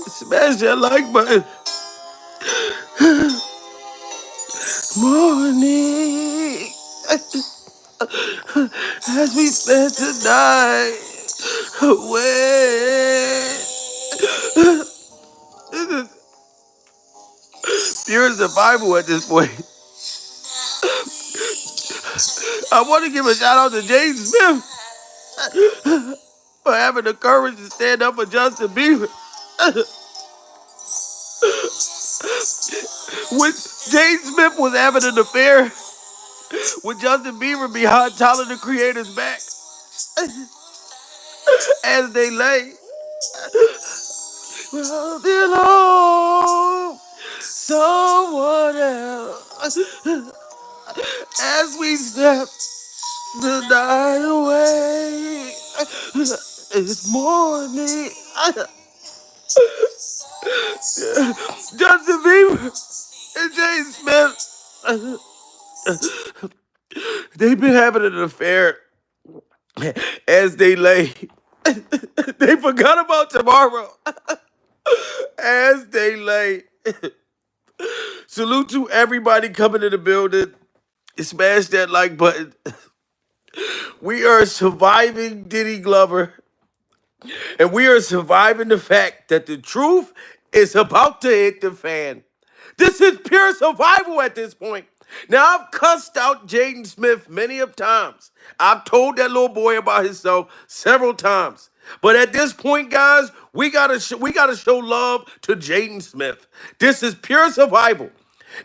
Smash that like button. Morning. As we spend tonight. Away. This is pure survival at this point. I want to give a shout out to Jaden Smith for having the courage to stand up for Justin Bieber. When Jaden Smith was having an affair with Justin Bieber behind Tyler the Creator's back as they lay. Well, belong someone else as we step the night away. It's morning. Justin Bieber and Jaden Smith, they've been having an affair as they lay. They forgot about tomorrow as they lay. Salute to everybody coming to the building. Smash that like button. We are surviving Diddy Glover, and we are surviving the fact that the truth is about to hit the fan. This is pure survival at this point. Now, I've cussed out Jaden Smith many of times. I've told that little boy about himself several times. But at this point, guys, we gotta show love to Jaden Smith. This is pure survival.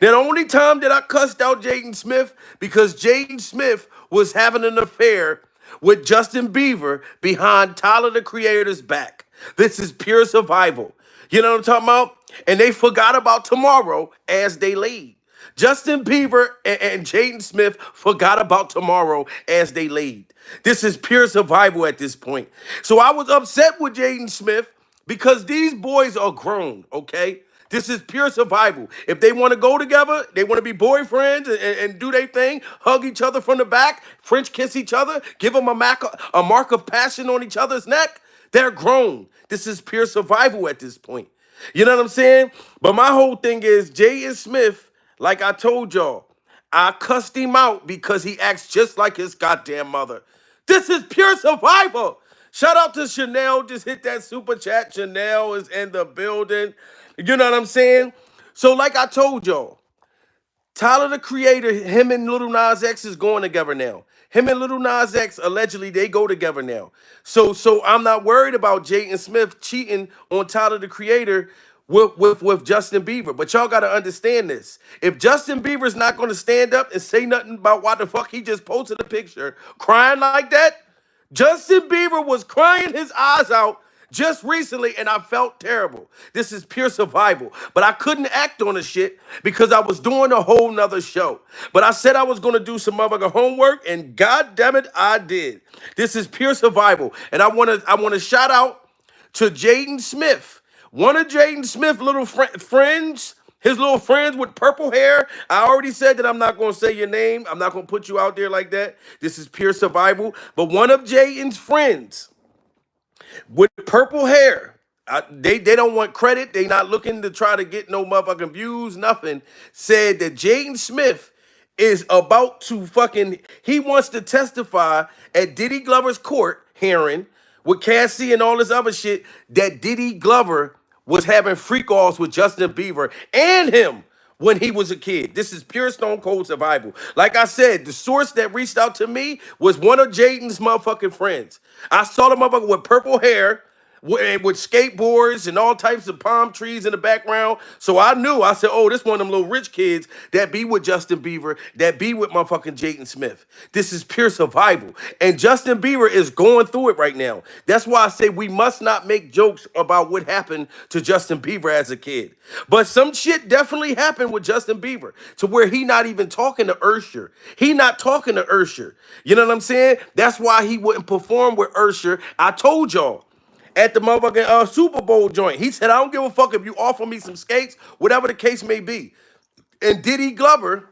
Now, the only time that I cussed out Jaden Smith because Jaden Smith was having an affair with Justin Bieber behind Tyler the Creator's back. This is pure survival. You know what I'm talking about? And they forgot about tomorrow as they laid. Justin Bieber and Jaden Smith forgot about tomorrow as they laid. This is pure survival at this point. So I was upset with Jaden Smith because these boys are grown, okay? This is pure survival. If they want to go together, they want to be boyfriends and do their thing, hug each other from the back, French kiss each other, give them a mark of passion on each other's neck, they're grown. This is pure survival at this point. You know what I'm saying? But my whole thing is Jaden Smith, like I told y'all, I cussed him out because he acts just like his goddamn mother. This is pure survival. Shout out to Chanel. Just hit that super chat. Chanel is in the building. You know what I'm saying? So, like I told y'all, Tyler the Creator, him and Little Nas X is going together now. Him and Little Nas X allegedly they go together now. So I'm not worried about Jaden Smith cheating on Tyler the Creator with Justin Bieber. But y'all gotta understand this. If Justin Bieber's not gonna stand up and say nothing about why the fuck he just posted a picture crying like that, Justin Bieber was crying his eyes out just recently, and I felt terrible. This is pure survival. But I couldn't act on the shit because I was doing a whole nother show. But I said I was gonna do some motherfucking homework, and god damn it, I did. This is pure survival. And I wanna shout out to Jaden Smith. One of Jaden Smith's little friends, his little friends with purple hair. I already said that I'm not going to say your name. I'm not going to put you out there like that. This is pure survival. But one of Jaden's friends with purple hair, they don't want credit. They not looking to try to get no motherfucking views, nothing. Said that Jaden Smith is about to he wants to testify at Diddy Glover's court hearing with Cassie and all this other shit that Diddy Glover was having freak offs with Justin Bieber and him when he was a kid. This is pure stone cold survival. Like I said, the source that reached out to me was one of Jaden's motherfucking friends. I saw the motherfucker with purple hair, with skateboards and all types of palm trees in the background. So I knew, I said, oh, this one of them little rich kids that be with Justin Bieber, that be with motherfucking Jaden Smith. This is pure survival. And Justin Bieber is going through it right now. That's why I say we must not make jokes about what happened to Justin Bieber as a kid. But some shit definitely happened with Justin Bieber to where he not even talking to Usher. He not talking to Usher. You know what I'm saying? That's why he wouldn't perform with Usher. I told y'all at the motherfucking Super Bowl joint. He said, I don't give a fuck if you offer me some skates, whatever the case may be. And Diddy Glover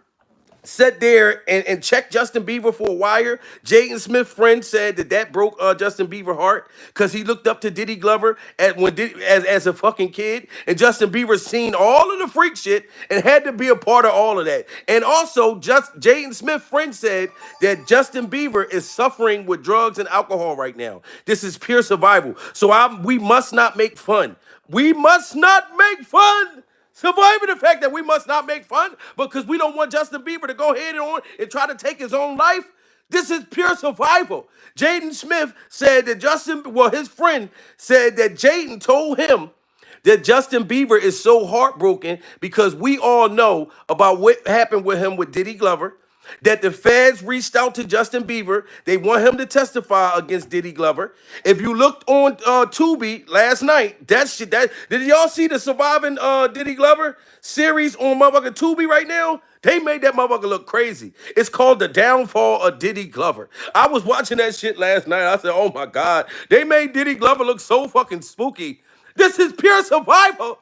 sat there and checked Justin Bieber for a wire. Jaden Smith's friend said that broke Justin Bieber's heart because he looked up to Diddy Glover as a fucking kid, and Justin Bieber seen all of the freak shit and had to be a part of all of that. And also, just Jaden Smith's friend said that Justin Bieber is suffering with drugs and alcohol right now. This is pure survival. So we must not make fun. We must not make fun. Surviving the fact that we must not make fun because we don't want Justin Bieber to go ahead and try to take his own life. This is pure survival. Jaden Smith said that his friend said that Jaden told him that Justin Bieber is so heartbroken because we all know about what happened with him with Diddy Glover, that the feds reached out to Justin Bieber. They want him to testify against Diddy Glover. If you looked on Tubi last night, did y'all see the Surviving Diddy Glover series on motherfucking Tubi right now? They made that motherfucker look crazy. It's called The Downfall of Diddy Glover. I was watching that shit last night. I said, oh my God, they made Diddy Glover look so fucking spooky. This is pure survival.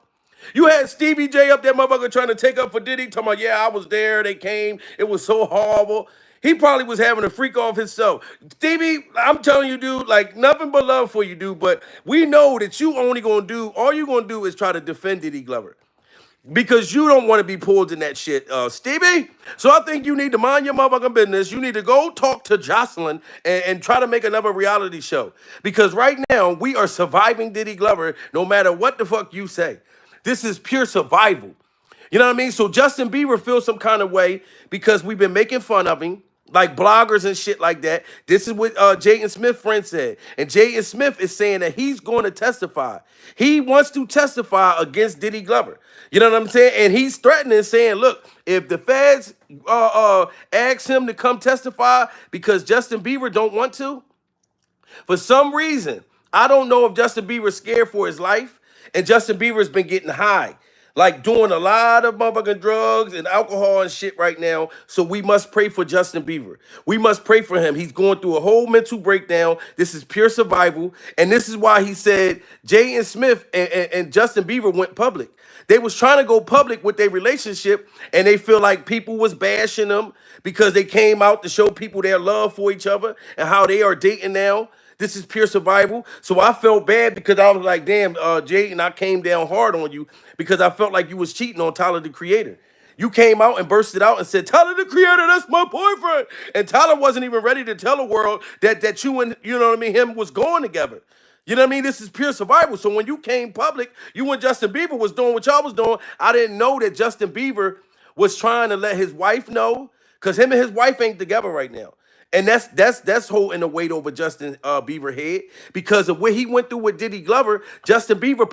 You had Stevie J up there, motherfucker, trying to take up for Diddy, talking about, yeah, I was there, they came, it was so horrible. He probably was having a freak off himself. Stevie, I'm telling you, dude, like, nothing but love for you, dude, but we know that all you gonna do is try to defend Diddy Glover. Because you don't want to be pulled in that shit, Stevie. So I think you need to mind your motherfucking business. You need to go talk to Jocelyn and try to make another reality show. Because right now, we are surviving Diddy Glover no matter what the fuck you say. This is pure survival. You know what I mean? So Justin Bieber feels some kind of way because we've been making fun of him, like bloggers and shit like that. This is what Jaden Smith's friend said. And Jaden Smith is saying that he's going to testify. He wants to testify against Diddy Glover. You know what I'm saying? And he's threatening, saying, look, if the feds ask him to come testify because Justin Bieber don't want to, for some reason, I don't know if Justin Bieber's scared for his life, and Justin Bieber's been getting high, like doing a lot of motherfucking drugs and alcohol and shit right now. So we must pray for Justin Bieber. We must pray for him. He's going through a whole mental breakdown. This is pure survival. And this is why he said Jaden Smith and Justin Bieber went public. They was trying to go public with their relationship, and they feel like people was bashing them because they came out to show people their love for each other and how they are dating now. This is pure survival. So I felt bad because I was like, damn, Jaden, I came down hard on you because I felt like you was cheating on Tyler, the Creator. You came out and bursted out and said, Tyler, the Creator, that's my boyfriend. And Tyler wasn't even ready to tell the world that you and, you know what I mean, him was going together. You know what I mean? This is pure survival. So when you came public, you and Justin Bieber was doing what y'all was doing. I didn't know that Justin Bieber was trying to let his wife know, because him and his wife ain't together right now. And that's holding the weight over Justin Bieber head because of what he went through with Diddy Glover. Justin Bieber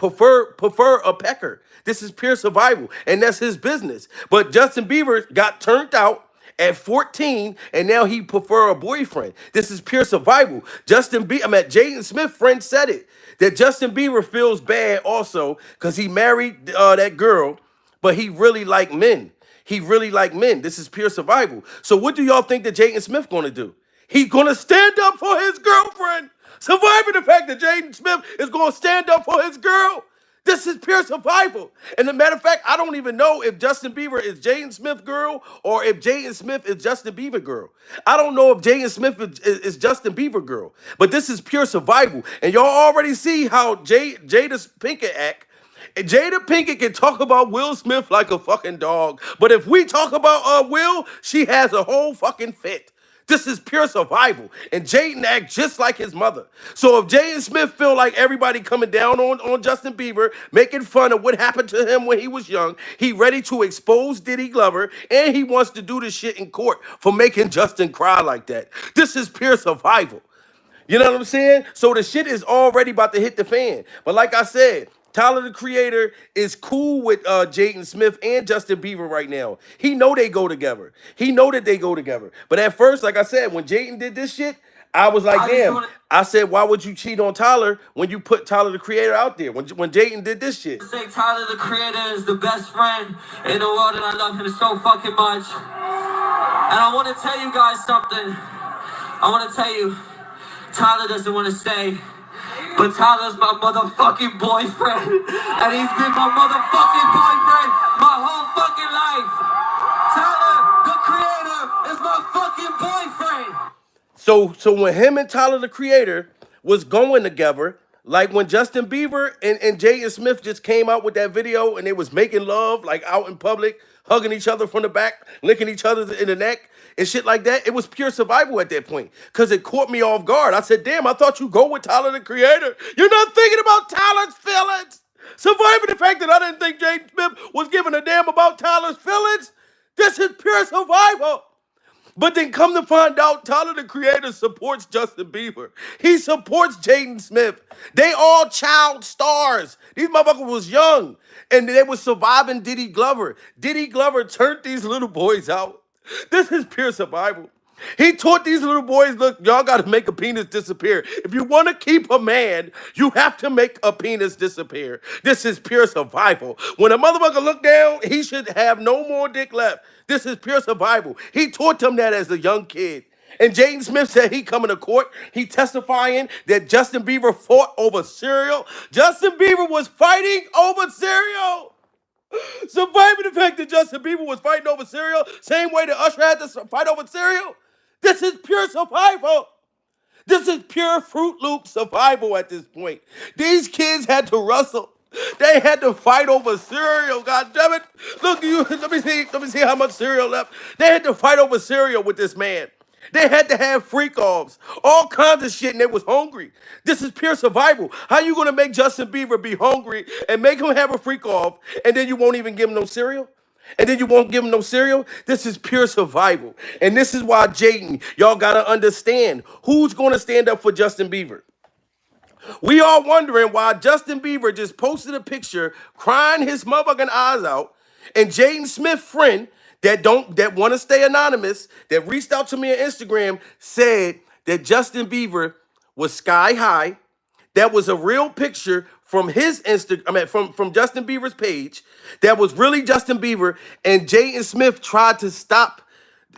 prefer a pecker. This is pure survival, and that's his business. But Justin Bieber got turned out at 14, and now he prefer a boyfriend. This is pure survival. Jaden Smith friend said it, that Justin Bieber feels bad also because he married that girl, but he really like men. He really like men. This is pure survival. So what do y'all think that Jaden Smith going to do? He's going to stand up for his girlfriend. Surviving the fact that Jaden Smith is going to stand up for his girl. This is pure survival. And as a matter of fact, I don't even know if Justin Bieber is Jaden Smith's girl or if Jaden Smith is Justin Bieber girl. I don't know if Jaden Smith is Justin Bieber girl. But this is pure survival. And y'all already see how Jada Pinkett act. And Jada Pinkett can talk about Will Smith like a fucking dog. But if we talk about Will, she has a whole fucking fit. This is pure survival. And Jaden acts just like his mother. So if Jaden Smith feel like everybody coming down on Justin Bieber, making fun of what happened to him when he was young, he ready to expose Diddy Glover, and he wants to do this shit in court for making Justin cry like that. This is pure survival. You know what I'm saying? So the shit is already about to hit the fan. But like I said, Tyler, the Creator, is cool with Jaden Smith and Justin Bieber right now. He know they go together. He know that they go together. But at first, like I said, when Jaden did this shit, I was like, damn. I said, why would you cheat on Tyler when you put Tyler, the Creator, out there? When Jaden did this shit. Say Tyler, the Creator, is the best friend in the world, and I love him so fucking much. And I want to tell you guys something. I want to tell you, Tyler doesn't want to stay. But Tyler's my motherfucking boyfriend. And he's been my motherfucking boyfriend my whole fucking life. Tyler, the Creator. fucking boyfriend. So when him and Tyler the Creator was going together, like when Justin Bieber and Jaden Smith just came out with that video and they was making love like out in public, hugging each other from the back, licking each other in the neck and shit like that, it was pure survival at that point because it caught me off guard. I said, damn, I thought you go with Tyler the Creator. You're not thinking about Tyler's feelings. Surviving the fact that I didn't think Jaden Smith was giving a damn about Tyler's feelings. This is pure survival. But then come to find out, Tyler the Creator supports Justin Bieber. He supports Jaden Smith. They all child stars. These motherfuckers was young. And they was surviving Diddy Glover. Diddy Glover turned these little boys out. This is pure survival. He taught these little boys, look, y'all got to make a penis disappear. If you want to keep a man, you have to make a penis disappear. This is pure survival. When a motherfucker look down, he should have no more dick left. This is pure survival. He taught them that as a young kid. And Jaden Smith said he coming to court. He testifying that Justin Bieber fought over cereal. Justin Bieber was fighting over cereal. Surviving the fact that Justin Bieber was fighting over cereal, same way that Usher had to fight over cereal. This is pure survival. This is pure Fruit Loop survival at this point. These kids had to wrestle. They had to fight over cereal. God damn it! Look, let me see how much cereal left. They had to fight over cereal with this man. They had to have freak offs, all kinds of shit, and they was hungry. This is pure survival. How you gonna make Justin Bieber be hungry and make him have a freak off, and then you won't even give him no cereal? And then you won't give him no cereal? This is pure survival. And this is why, Jaden, y'all gotta understand who's gonna stand up for Justin Bieber. We are wondering why Justin Bieber just posted a picture crying his motherfucking eyes out, and Jaden Smith friend that want to stay anonymous, that reached out to me on Instagram, said that Justin Bieber was sky high. That was a real picture from his from Justin Bieber's page. That was really Justin Bieber, and Jaden Smith tried to stop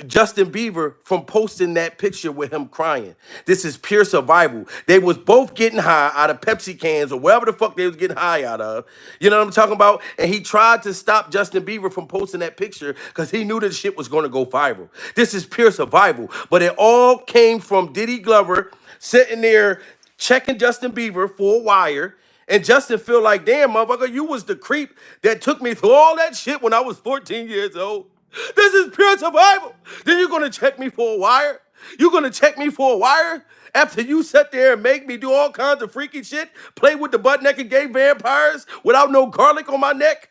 Justin Bieber from posting that picture with him crying. This is pure survival. They was both getting high out of Pepsi cans or wherever the fuck they was getting high out of. You know what I'm talking about? And he tried to stop Justin Bieber from posting that picture because he knew that shit was going to go viral. This is pure survival. But it all came from Diddy Glover sitting there checking Justin Bieber for a wire. And Justin feel like, damn, motherfucker, you was the creep that took me through all that shit when I was 14 years old. This is pure survival. Then you're going to check me for a wire? You're going to check me for a wire? After you sit there and make me do all kinds of freaky shit, play with the butt-naked gay vampires without no garlic on my neck?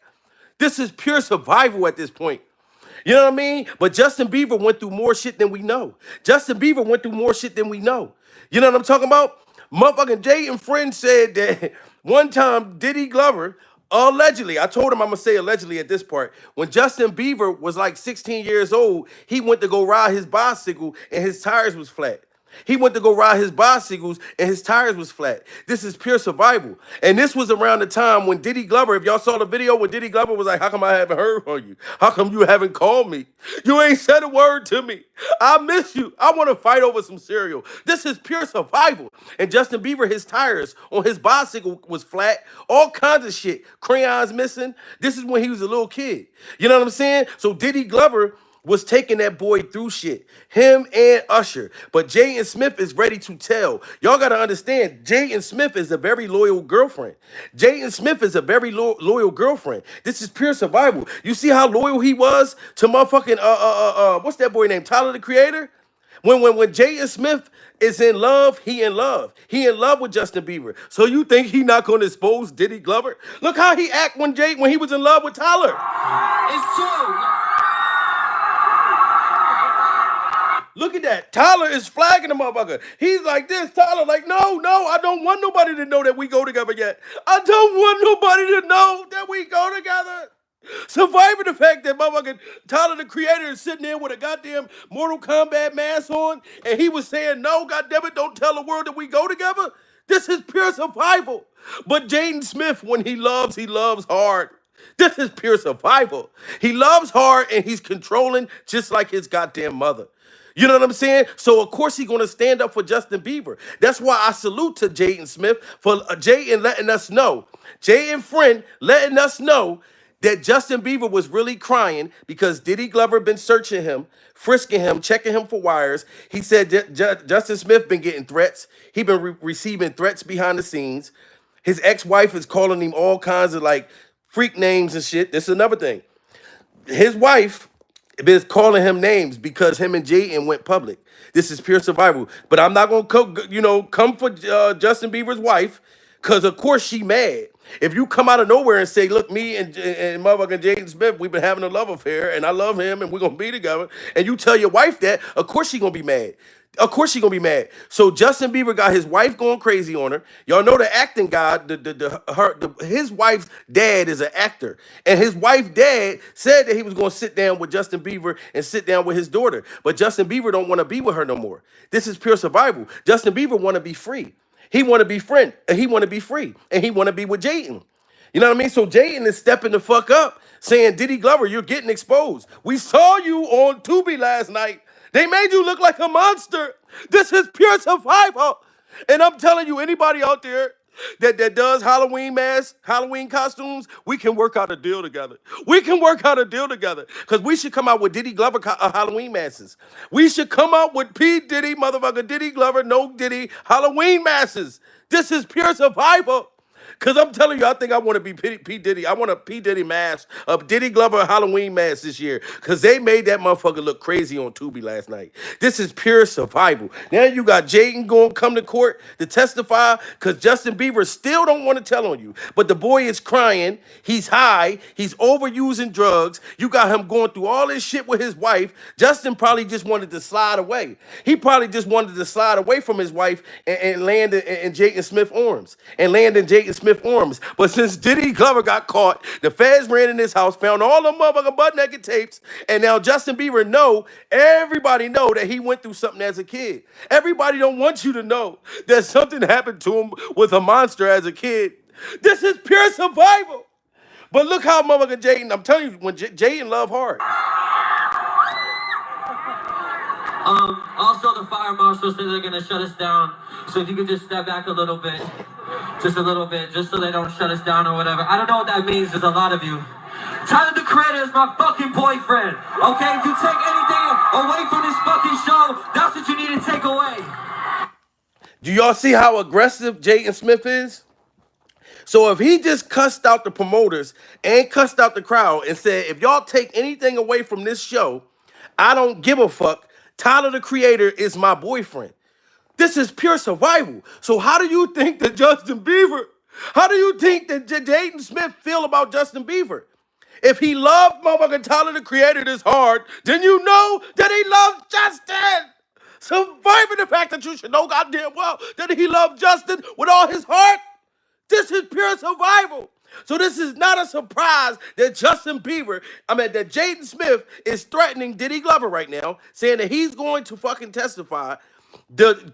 This is pure survival at this point. You know what I mean? But Justin Bieber went through more shit than we know. Justin Bieber went through more shit than we know. You know what I'm talking about? Motherfucking Jaden friend said that one time Diddy Glover, allegedly, I told him I'm going to say allegedly at this part, when Justin Bieber was like 16 years old, he went to go ride his bicycle and his tires was flat. He went to go ride his bicycles and his tires was flat. This is pure survival. And this was around the time when Diddy Glover, if y'all saw the video when Diddy Glover was like, how come I haven't heard from you? How come you haven't called me? You ain't said a word to me. I miss you. I want to fight over some cereal. This is pure survival. And Justin Bieber, his tires on his bicycle was flat. All kinds of shit. Crayons missing. This is when he was a little kid. You know what I'm saying? So Diddy Glover was taking that boy through shit. Him and Usher. But Jaden Smith is ready to tell. Y'all got to understand, Jaden Smith is a very loyal girlfriend. Jaden Smith is a very loyal girlfriend. This is pure survival. You see how loyal he was to motherfucking, what's that boy named? Tyler, the Creator? When Jaden Smith is in love, he in love. He in love with Justin Bieber. So you think he not going to expose Diddy Glover? Look how he act when he was in love with Tyler. It's true. Look at that. Tyler is flagging the motherfucker. He's like this. Tyler like, no, I don't want nobody to know that we go together yet. I don't want nobody to know that we go together. Surviving the fact that motherfucking Tyler, the Creator, is sitting there with a goddamn Mortal Kombat mask on, and he was saying, no, goddammit, don't tell the world that we go together. This is pure survival. But Jaden Smith, when he loves hard. This is pure survival. He loves hard, and he's controlling just like his goddamn mother. You know what I'm saying? So, of course, he's going to stand up for Justin Bieber. That's why I salute to Jaden Smith for Jaden letting us know. Jaden friend letting us know that Justin Bieber was really crying because Diddy Glover been searching him, frisking him, checking him for wires. He said Justin Smith been getting threats. He been receiving threats behind the scenes. His ex-wife is calling him all kinds of like freak names and shit. This is another thing. His wife is calling him names because him and Jaden went public. This is pure survival. But I'm not gonna come for Justin Bieber's wife, because of course she mad. If you come out of nowhere and say, look, me and motherfucking Jaden Smith, we've been having a love affair and I love him and we're gonna be together, and you tell your wife that, of course she gonna be mad. Of course she gonna be mad. So Justin Bieber got his wife going crazy on her. Y'all know the acting guy, his wife's dad is an actor. And his wife's dad said that he was gonna sit down with Justin Bieber and sit down with his daughter. But Justin Bieber don't want to be with her no more. This is pure survival. Justin Bieber want to be free. He want to be friend, and he want to be free, and he want to be with Jaden. You know what I mean? So Jaden is stepping the fuck up, saying, Diddy Glover, you're getting exposed. We saw you on Tubi last night. They made you look like a monster. This is pure survival. And I'm telling you, anybody out there that does Halloween masks, Halloween costumes, we can work out a deal together. We can work out a deal together. Because we should come out with Diddy Glover Halloween masks. We should come out with P. Diddy, motherfucker, Diddy Glover, no Diddy, Halloween masks. This is pure survival. Because I'm telling you, I think I want to be P. Diddy. I want a P. Diddy mask, a Diddy Glover Halloween mask this year. Because they made that motherfucker look crazy on Tubi last night. This is pure survival. Now you got Jaden going to come to court to testify because Justin Bieber still don't want to tell on you. But the boy is crying. He's high. He's overusing drugs. You got him going through all this shit with his wife. Justin probably just wanted to slide away. He probably just wanted to slide away from his wife and land in Jaden Smith's arms. And land in Jaden Smith's arms. But since Diddy Glover got caught, the feds ran in his house, found all the motherfucking butt naked tapes, and now Justin Bieber everybody know that he went through something as a kid. Everybody don't want you to know that something happened to him with a monster as a kid. This is pure survival. But look how motherfucking Jaden, I'm telling you, when Jaden love hard. Also, the fire marshal said they're gonna shut us down. So if you could just step back a little bit, just a little bit, just so they don't shut us down or whatever. I don't know what that means. There's a lot of you. Tyler, the Creator, is my fucking boyfriend. Okay, if you take anything away from this fucking show, that's what you need to take away. Do y'all see how aggressive Jaden Smith is? So if he just cussed out the promoters and cussed out the crowd and said, if y'all take anything away from this show, I don't give a fuck. Tyler, the Creator, is my boyfriend. This is pure survival. So how do you think that how do you think that Jaden Smith feel about Justin Bieber? If he loved motherfucking Tyler, the Creator, this hard, then you know that he loves Justin. Surviving the fact that you should know goddamn well that he loved Justin with all his heart. This is pure survival. So this is not a surprise that that Jaden Smith is threatening Diddy Glover right now, saying that he's going to fucking testify.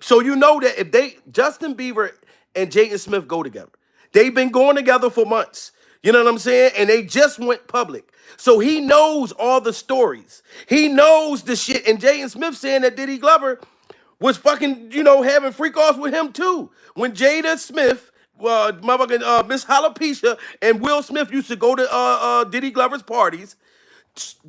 So you know that if Justin Bieber and Jaden Smith go together, they've been going together for months. You know what I'm saying? And they just went public. So he knows all the stories. He knows the shit. And Jaden Smith saying that Diddy Glover was fucking, having freak offs with him too. When Jada Smith, motherfucking Miss Alopecia and Will Smith used to go to Diddy Glover's parties,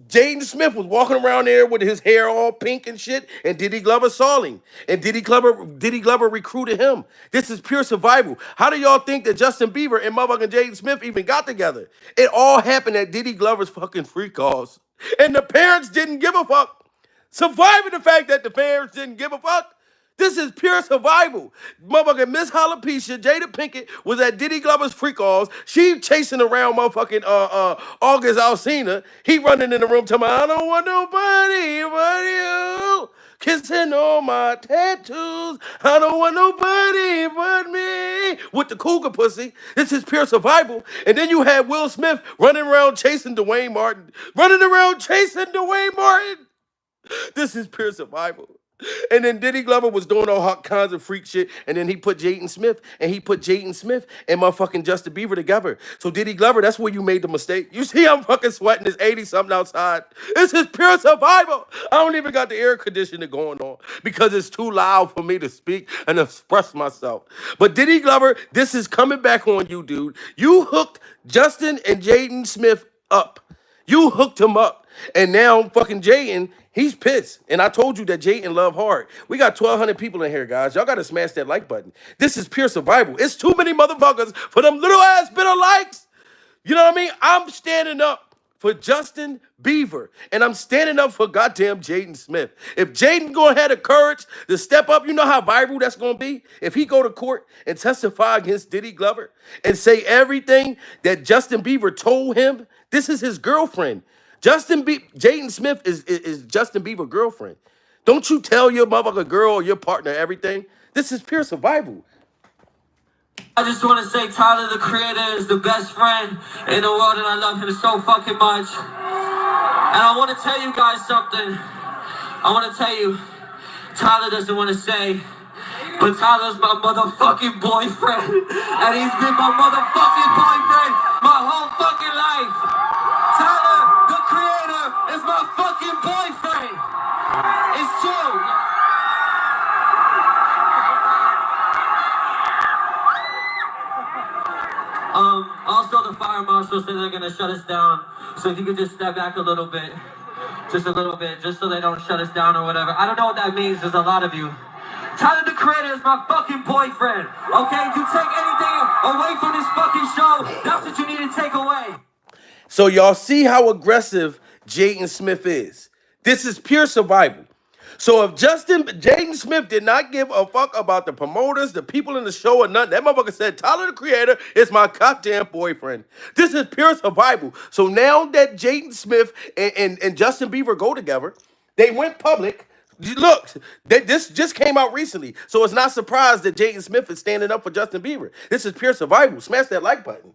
Jaden Smith was walking around there with his hair all pink and shit, and Diddy Glover saw him. And Diddy Glover recruited him. This is pure survival. How do y'all think that Justin Bieber and motherfucking Jaden Smith even got together? It all happened at Diddy Glover's fucking free calls. And the parents didn't give a fuck. Surviving the fact that the parents didn't give a fuck. This is pure survival. Motherfucking Miss Alopecia, Jada Pinkett, was at Diddy Glover's freak offs. She chasing around motherfucking August Alsina. He running in the room telling me, I don't want nobody but you. Kissing on my tattoos. I don't want nobody but me. With the cougar pussy. This is pure survival. And then you had Will Smith running around chasing Dwayne Martin. This is pure survival. And then Diddy Glover was doing all kinds of freak shit. And then he put Jaden Smith and motherfucking Justin Bieber together. So Diddy Glover, that's where you made the mistake. You see I'm fucking sweating. It's 80-something outside. This is pure survival. I don't even got the air conditioner going on because it's too loud for me to speak and express myself. But Diddy Glover, this is coming back on you, dude. You hooked Justin and Jaden Smith up. You hooked him up. And now fucking Jaden, he's pissed. And I told you that Jaden love hard. We got 1,200 people in here, guys. Y'all got to smash that like button. This is pure survival. It's too many motherfuckers for them little ass bit of likes. You know what I mean? I'm standing up for Justin Bieber, and I'm standing up for goddamn Jaden Smith. If Jaden gonna have the courage to step up, you know how viral that's gonna be? If he go to court and testify against Diddy Glover and say everything that Justin Bieber told him, this is his girlfriend. Jaden Smith is Justin Bieber's girlfriend. Don't you tell your motherfucker girl or your partner everything. This is pure survival. I just want to say Tyler, the Creator, is the best friend in the world, and I love him so fucking much. And I want to tell you guys something. I want to tell you, Tyler doesn't want to say, but Tyler's my motherfucking boyfriend. And he's been my motherfucking boyfriend my whole fucking life. Tyler, the Creator, is my fucking boyfriend. It's true. Also, the fire marshal said they're gonna shut us down. So if you could just step back a little bit, just a little bit, just so they don't shut us down or whatever. I don't know what that means. There's a lot of you. Tyler, the Creator, is my fucking boyfriend. Okay, if you take anything away from this fucking show, that's what you need to take away. So y'all see how aggressive Jaden Smith is. This is pure survival. So if Jaden Smith did not give a fuck about the promoters, the people in the show, or nothing, that motherfucker said, Tyler, the Creator, is my goddamn boyfriend. This is pure survival. So now that Jaden Smith and Justin Bieber go together, they went public. Look, this just came out recently. So it's not surprised that Jaden Smith is standing up for Justin Bieber. This is pure survival. Smash that like button.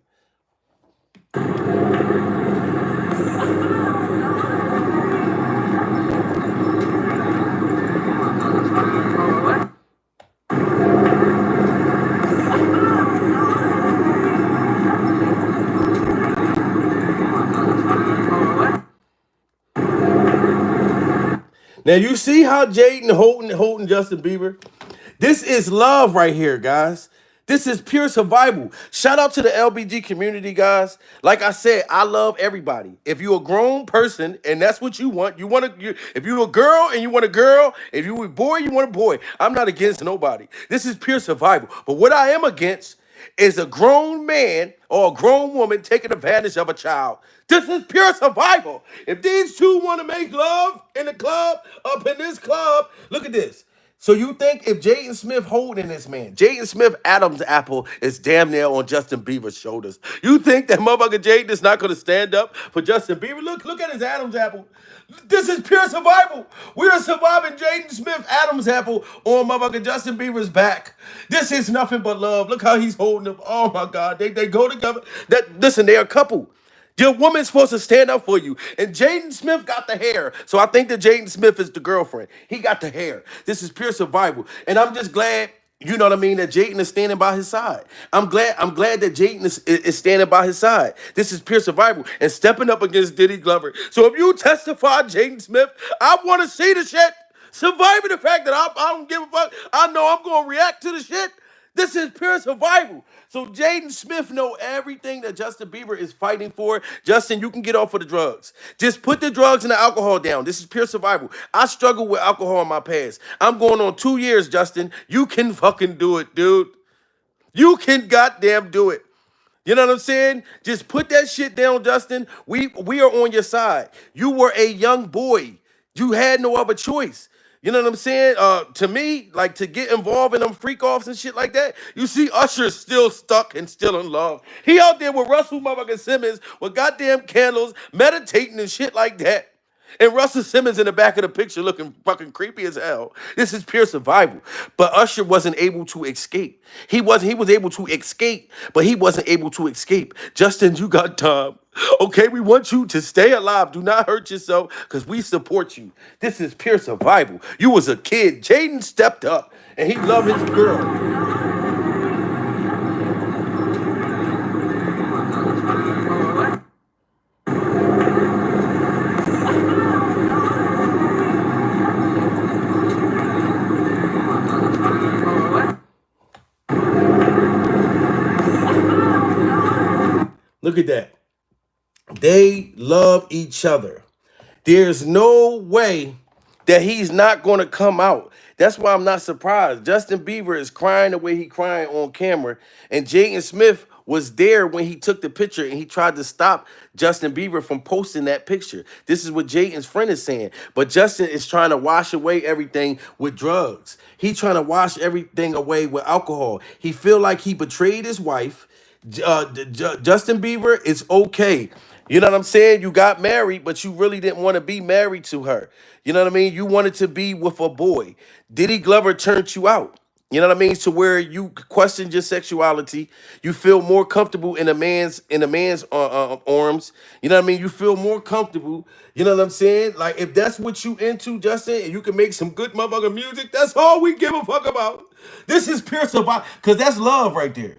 Now you see how Jaden holding Justin Bieber? This is love right here, guys. This is pure survival. Shout out to the LBG community, guys. Like I said, I love everybody. If you're a grown person and that's what you want, if you're a girl and you want a girl, if you're a boy, you want a boy. I'm not against nobody. This is pure survival. But what I am against is a grown man or a grown woman taking advantage of a child. This is pure survival. If these two want to make love in the club, up in this club, look at this. So you think if Jaden Smith holding this man, Jaden Smith Adam's apple is damn near on Justin Bieber's shoulders. You think that motherfucker Jaden is not going to stand up for Justin Bieber? Look at his Adam's apple. This is pure survival. We are surviving Jaden Smith Adam's apple on motherfucker Justin Bieber's back. This is nothing but love. Look how he's holding him. Oh my God, they go together. Listen, they're a couple. Your woman's supposed to stand up for you. And Jaden Smith got the hair. So I think that Jaden Smith is the girlfriend. He got the hair. This is pure survival. And I'm just glad, you know what I mean, that Jaden is standing by his side. I'm glad that Jaden is standing by his side. This is pure survival and stepping up against Diddy Glover. So if you testify, Jaden Smith, I want to see the shit. Surviving the fact that I don't give a fuck. I know I'm going to react to the shit. This is pure survival. So Jaden Smith know everything that Justin Bieber is fighting for. Justin, you can get off of the drugs. Just put the drugs and the alcohol down. This is pure survival. I struggled with alcohol in my past. I'm going on 2 years, Justin. You can fucking do it, dude. You can goddamn do it. You know what I'm saying? Just put that shit down, Justin. We are on your side. You were a young boy. You had no other choice. You know what I'm saying? To me, like to get involved in them freak offs and shit like that, you see Usher still stuck and still in love. He out there with Russell motherfucking Simmons with goddamn candles, meditating and shit like that. And Russell Simmons in the back of the picture looking fucking creepy as hell. This is pure survival. But Usher wasn't able to escape. He was able to escape, but he wasn't able to escape. Justin, you got time. Okay, we want you to stay alive. Do not hurt yourself because we support you. This is pure survival. You was a kid. Jaden stepped up and he loved his girl. Look at that. They love each other. There's no way that he's not going to come out. That's why I'm not surprised. Justin Bieber is crying the way he crying on camera, and Jaden Smith was there when he took the picture and he tried to stop Justin Bieber from posting that picture. This is what Jaden's friend is saying. But Justin is trying to wash away everything with drugs. He's trying to wash everything away with alcohol. He feel like he betrayed his wife. Justin Bieber is okay. You know what I'm saying? You got married, but you really didn't want to be married to her. You know what I mean? You wanted to be with a boy. Diddy Glover turned you out. You know what I mean? To where you questioned your sexuality, you feel more comfortable in a man's arms. You know what I mean? You feel more comfortable. You know what I'm saying? Like if that's what you into, Justin, and you can make some good motherfucking music, that's all we give a fuck about. This is pure survival, cause that's love right there.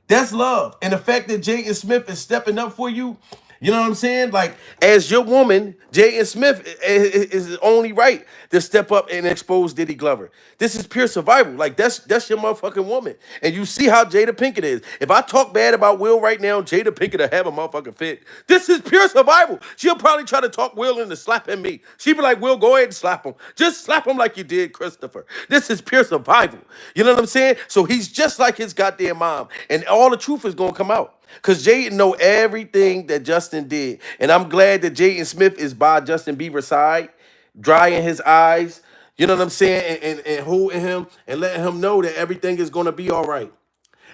That's love. And the fact that Jaden Smith is stepping up for you, you know what I'm saying? Like, as your woman, Jaden Smith is only right to step up and expose Diddy Glover. This is pure survival. Like, that's your motherfucking woman. And you see how Jada Pinkett is. If I talk bad about Will right now, Jada Pinkett will have a motherfucking fit. This is pure survival. She'll probably try to talk Will into slapping me. She'll be like, Will, go ahead and slap him. Just slap him like you did Christopher. This is pure survival. You know what I'm saying? So he's just like his goddamn mom. And all the truth is going to come out. Because Jaden know everything that Justin did. And I'm glad that Jaden Smith is by Justin Bieber's side, drying his eyes, you know what I'm saying, and holding him and letting him know that everything is going to be all right.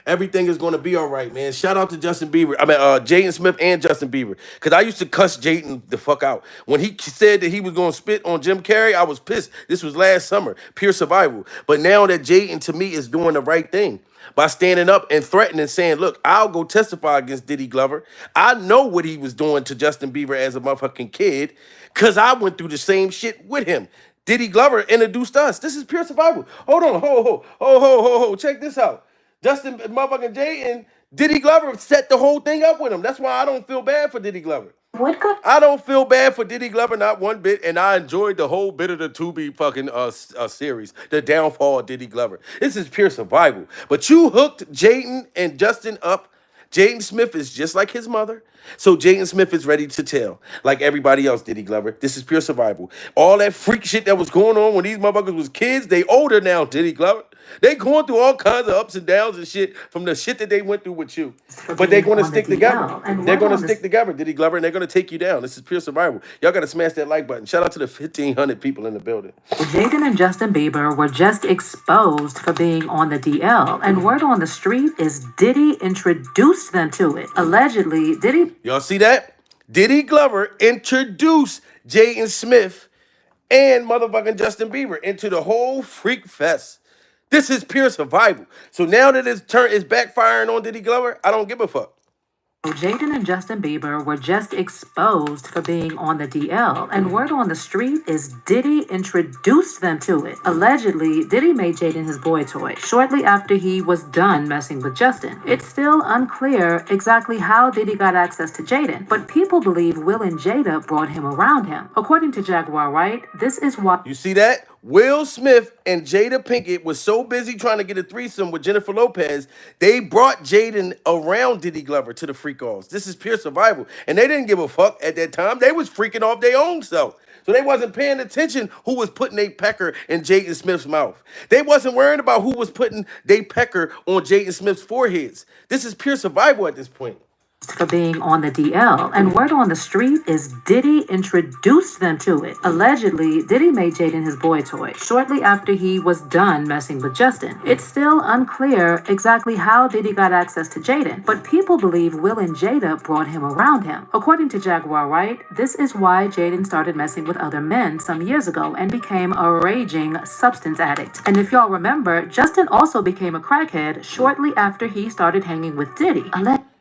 Everything is going to be all right, man. Shout out to Justin Bieber. I mean, Jaden Smith and Justin Bieber. Because I used to cuss Jaden the fuck out. When he said that he was going to spit on Jim Carrey, I was pissed. This was last summer. Pure survival. But now that Jaden, to me, is doing the right thing by standing up and threatening, saying, look, I'll go testify against Diddy Glover. I know what he was doing to Justin Bieber as a motherfucking kid because I went through the same shit with him. Diddy Glover introduced us. This is pure survival. Hold on. Ho. Check this out. Justin motherfucking Jaden, Diddy Glover set the whole thing up with him. That's why I don't feel bad for Diddy Glover. What could I don't feel bad for Diddy Glover, not one bit, and I enjoyed the whole bit of the Tubi fucking series, the downfall of Diddy Glover. This is pure survival. But you hooked Jaden and Justin up. Jaden Smith is just like his mother. So Jaden Smith is ready to tell, like everybody else, Diddy Glover. This is pure survival. All that freak shit that was going on when these motherfuckers was kids, they older now, Diddy Glover. They going through all kinds of ups and downs and shit from the shit that they went through with you. But they're going to stick together. They're going to stick together, Diddy Glover, and they're going to take you down. This is pure survival. Y'all got to smash that like button. Shout out to the 1,500 people in the building. Jaden and Justin Bieber were just exposed for being on the DL, and word on the street is Diddy introduced them to it. Allegedly, Diddy... Y'all see that? Diddy Glover introduced Jaden Smith and motherfucking Justin Bieber into the whole freak fest. This is pure survival. So now that it's backfiring on Diddy Glover, I don't give a fuck. Jaden and Justin Bieber were just exposed for being on the DL, and word on the street is Diddy introduced them to it. Allegedly, Diddy made Jaden his boy toy shortly after he was done messing with Justin. It's still unclear exactly how Diddy got access to Jaden, but people believe Will and Jada brought him around him. According to Jaguar Wright, this is why... You see that? Will Smith and Jada Pinkett was so busy trying to get a threesome with Jennifer Lopez, they brought Jaden around Diddy Glover to the freak-offs. This is pure survival. And they didn't give a fuck at that time. They was freaking off their own self. So they wasn't paying attention who was putting a pecker in Jaden Smith's mouth. They wasn't worrying about who was putting their pecker on Jaden Smith's foreheads. This is pure survival at this point. For being on the DL, and word on the street is Diddy introduced them to it. Allegedly, Diddy made Jaden his boy toy shortly after he was done messing with Justin. It's still unclear exactly how Diddy got access to Jaden, but people believe Will and Jada brought him around him. According to Jaguar Wright, this is why Jaden started messing with other men some years ago and became a raging substance addict. And if y'all remember, Justin also became a crackhead shortly after he started hanging with Diddy.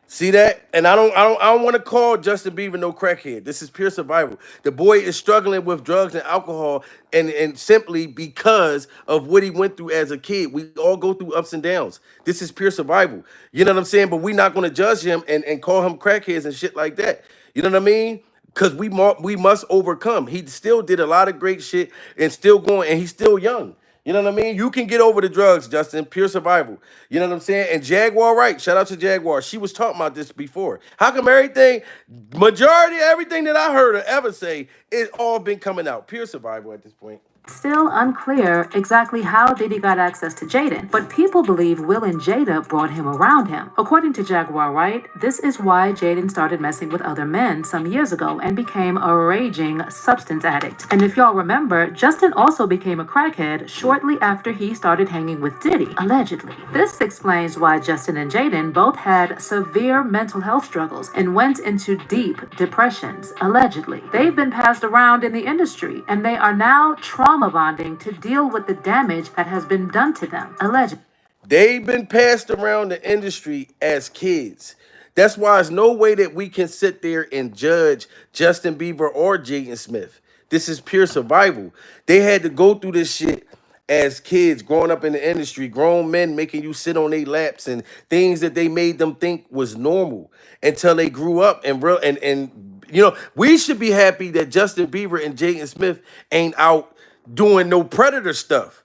See that? And I don't want to call Justin Bieber no crackhead. This is pure survival. The boy is struggling with drugs and alcohol and simply because of what he went through as a kid. We all go through ups and downs. This is pure survival. You know what I'm saying? But we're not going to judge him and call him crackheads and shit like that. You know what I mean? Because we must overcome. He still did a lot of great shit and still going, and he's still young. You know what I mean? You can get over the drugs, Justin. Pure survival. You know what I'm saying? And Jaguar Wright, shout out to Jaguar. She was talking about this before. How come everything, majority of everything that I heard her ever say, it all been coming out? Pure survival at this point. Still unclear exactly how Diddy got access to Jaden, but people believe Will and Jada brought him around him. According to Jaguar Wright, this is why Jaden started messing with other men some years ago and became a raging substance addict. And if y'all remember, Justin also became a crackhead shortly after he started hanging with Diddy, allegedly. This explains why Justin and Jaden both had severe mental health struggles and went into deep depressions, allegedly. They've been passed around in the industry, and they are now trauma bonding to deal with the damage that has been done to them, allegedly. They've been passed around the industry as kids. That's why there's no way that we can sit there and judge Justin Bieber or Jaden Smith. This is pure survival. They had to go through this shit as kids, growing up in the industry, grown men making you sit on their laps and things that they made them think was normal until they grew up and real and you know, we should be happy that Justin Bieber and Jaden Smith ain't out doing no predator stuff.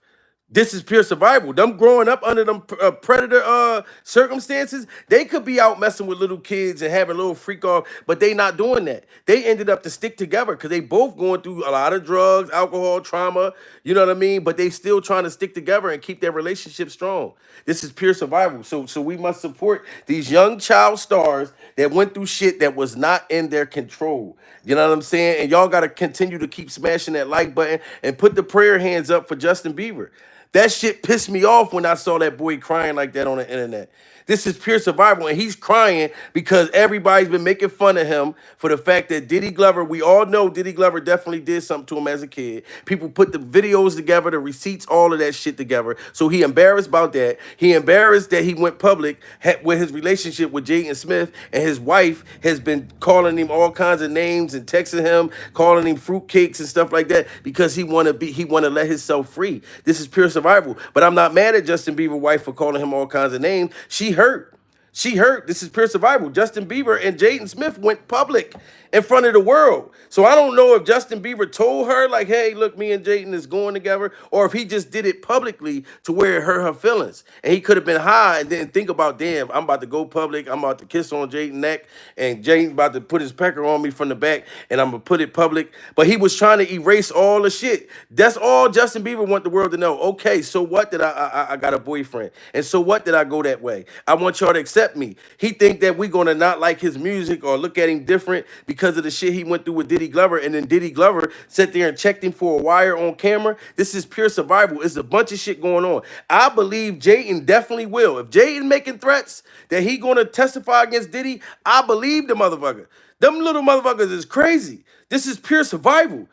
This is pure survival. Them growing up under them predator circumstances, they could be out messing with little kids and having a little freak off, but they not doing that. They ended up to stick together because they both going through a lot of drugs, alcohol, trauma, you know what I mean? But they still trying to stick together and keep their relationship strong. This is pure survival. So we must support these young child stars that went through shit that was not in their control. You know what I'm saying? And y'all got to continue to keep smashing that like button and put the prayer hands up for Justin Bieber. That shit pissed me off when I saw that boy crying like that on the internet. This is pure survival, and he's crying because everybody's been making fun of him for the fact that Diddy Glover, we all know Diddy Glover definitely did something to him as a kid. People put the videos together, the receipts, all of that shit together. So he embarrassed about that. He embarrassed that he went public with his relationship with Jaden Smith, and his wife has been calling him all kinds of names and texting him, calling him fruitcakes and stuff like that because he want to let himself free. This is pure survival. But I'm not mad at Justin Bieber's wife for calling him all kinds of names. She hurt. She hurt. This is pure survival. Justin Bieber and Jaden Smith went public in front of the world. So I don't know if Justin Bieber told her, like, hey, look, me and Jaden is going together, or if he just did it publicly to where it hurt her feelings. And he could have been high and didn't think about, damn, I'm about to go public. I'm about to kiss on Jaden's neck, and Jaden about to put his pecker on me from the back, and I'm going to put it public. But he was trying to erase all the shit. That's all Justin Bieber want the world to know. Okay, so what that I got a boyfriend? And so what did I go that way? I want y'all to accept me. He think that we going to not like his music or look at him different because of the shit he went through with Diddy Glover, and then Diddy Glover sat there and checked him for a wire on camera. This is pure survival. It's a bunch of shit going on. I believe Jaden definitely will. If Jaden making threats that he going to testify against Diddy, I believe the motherfucker. Them little motherfuckers is crazy. This is pure survival.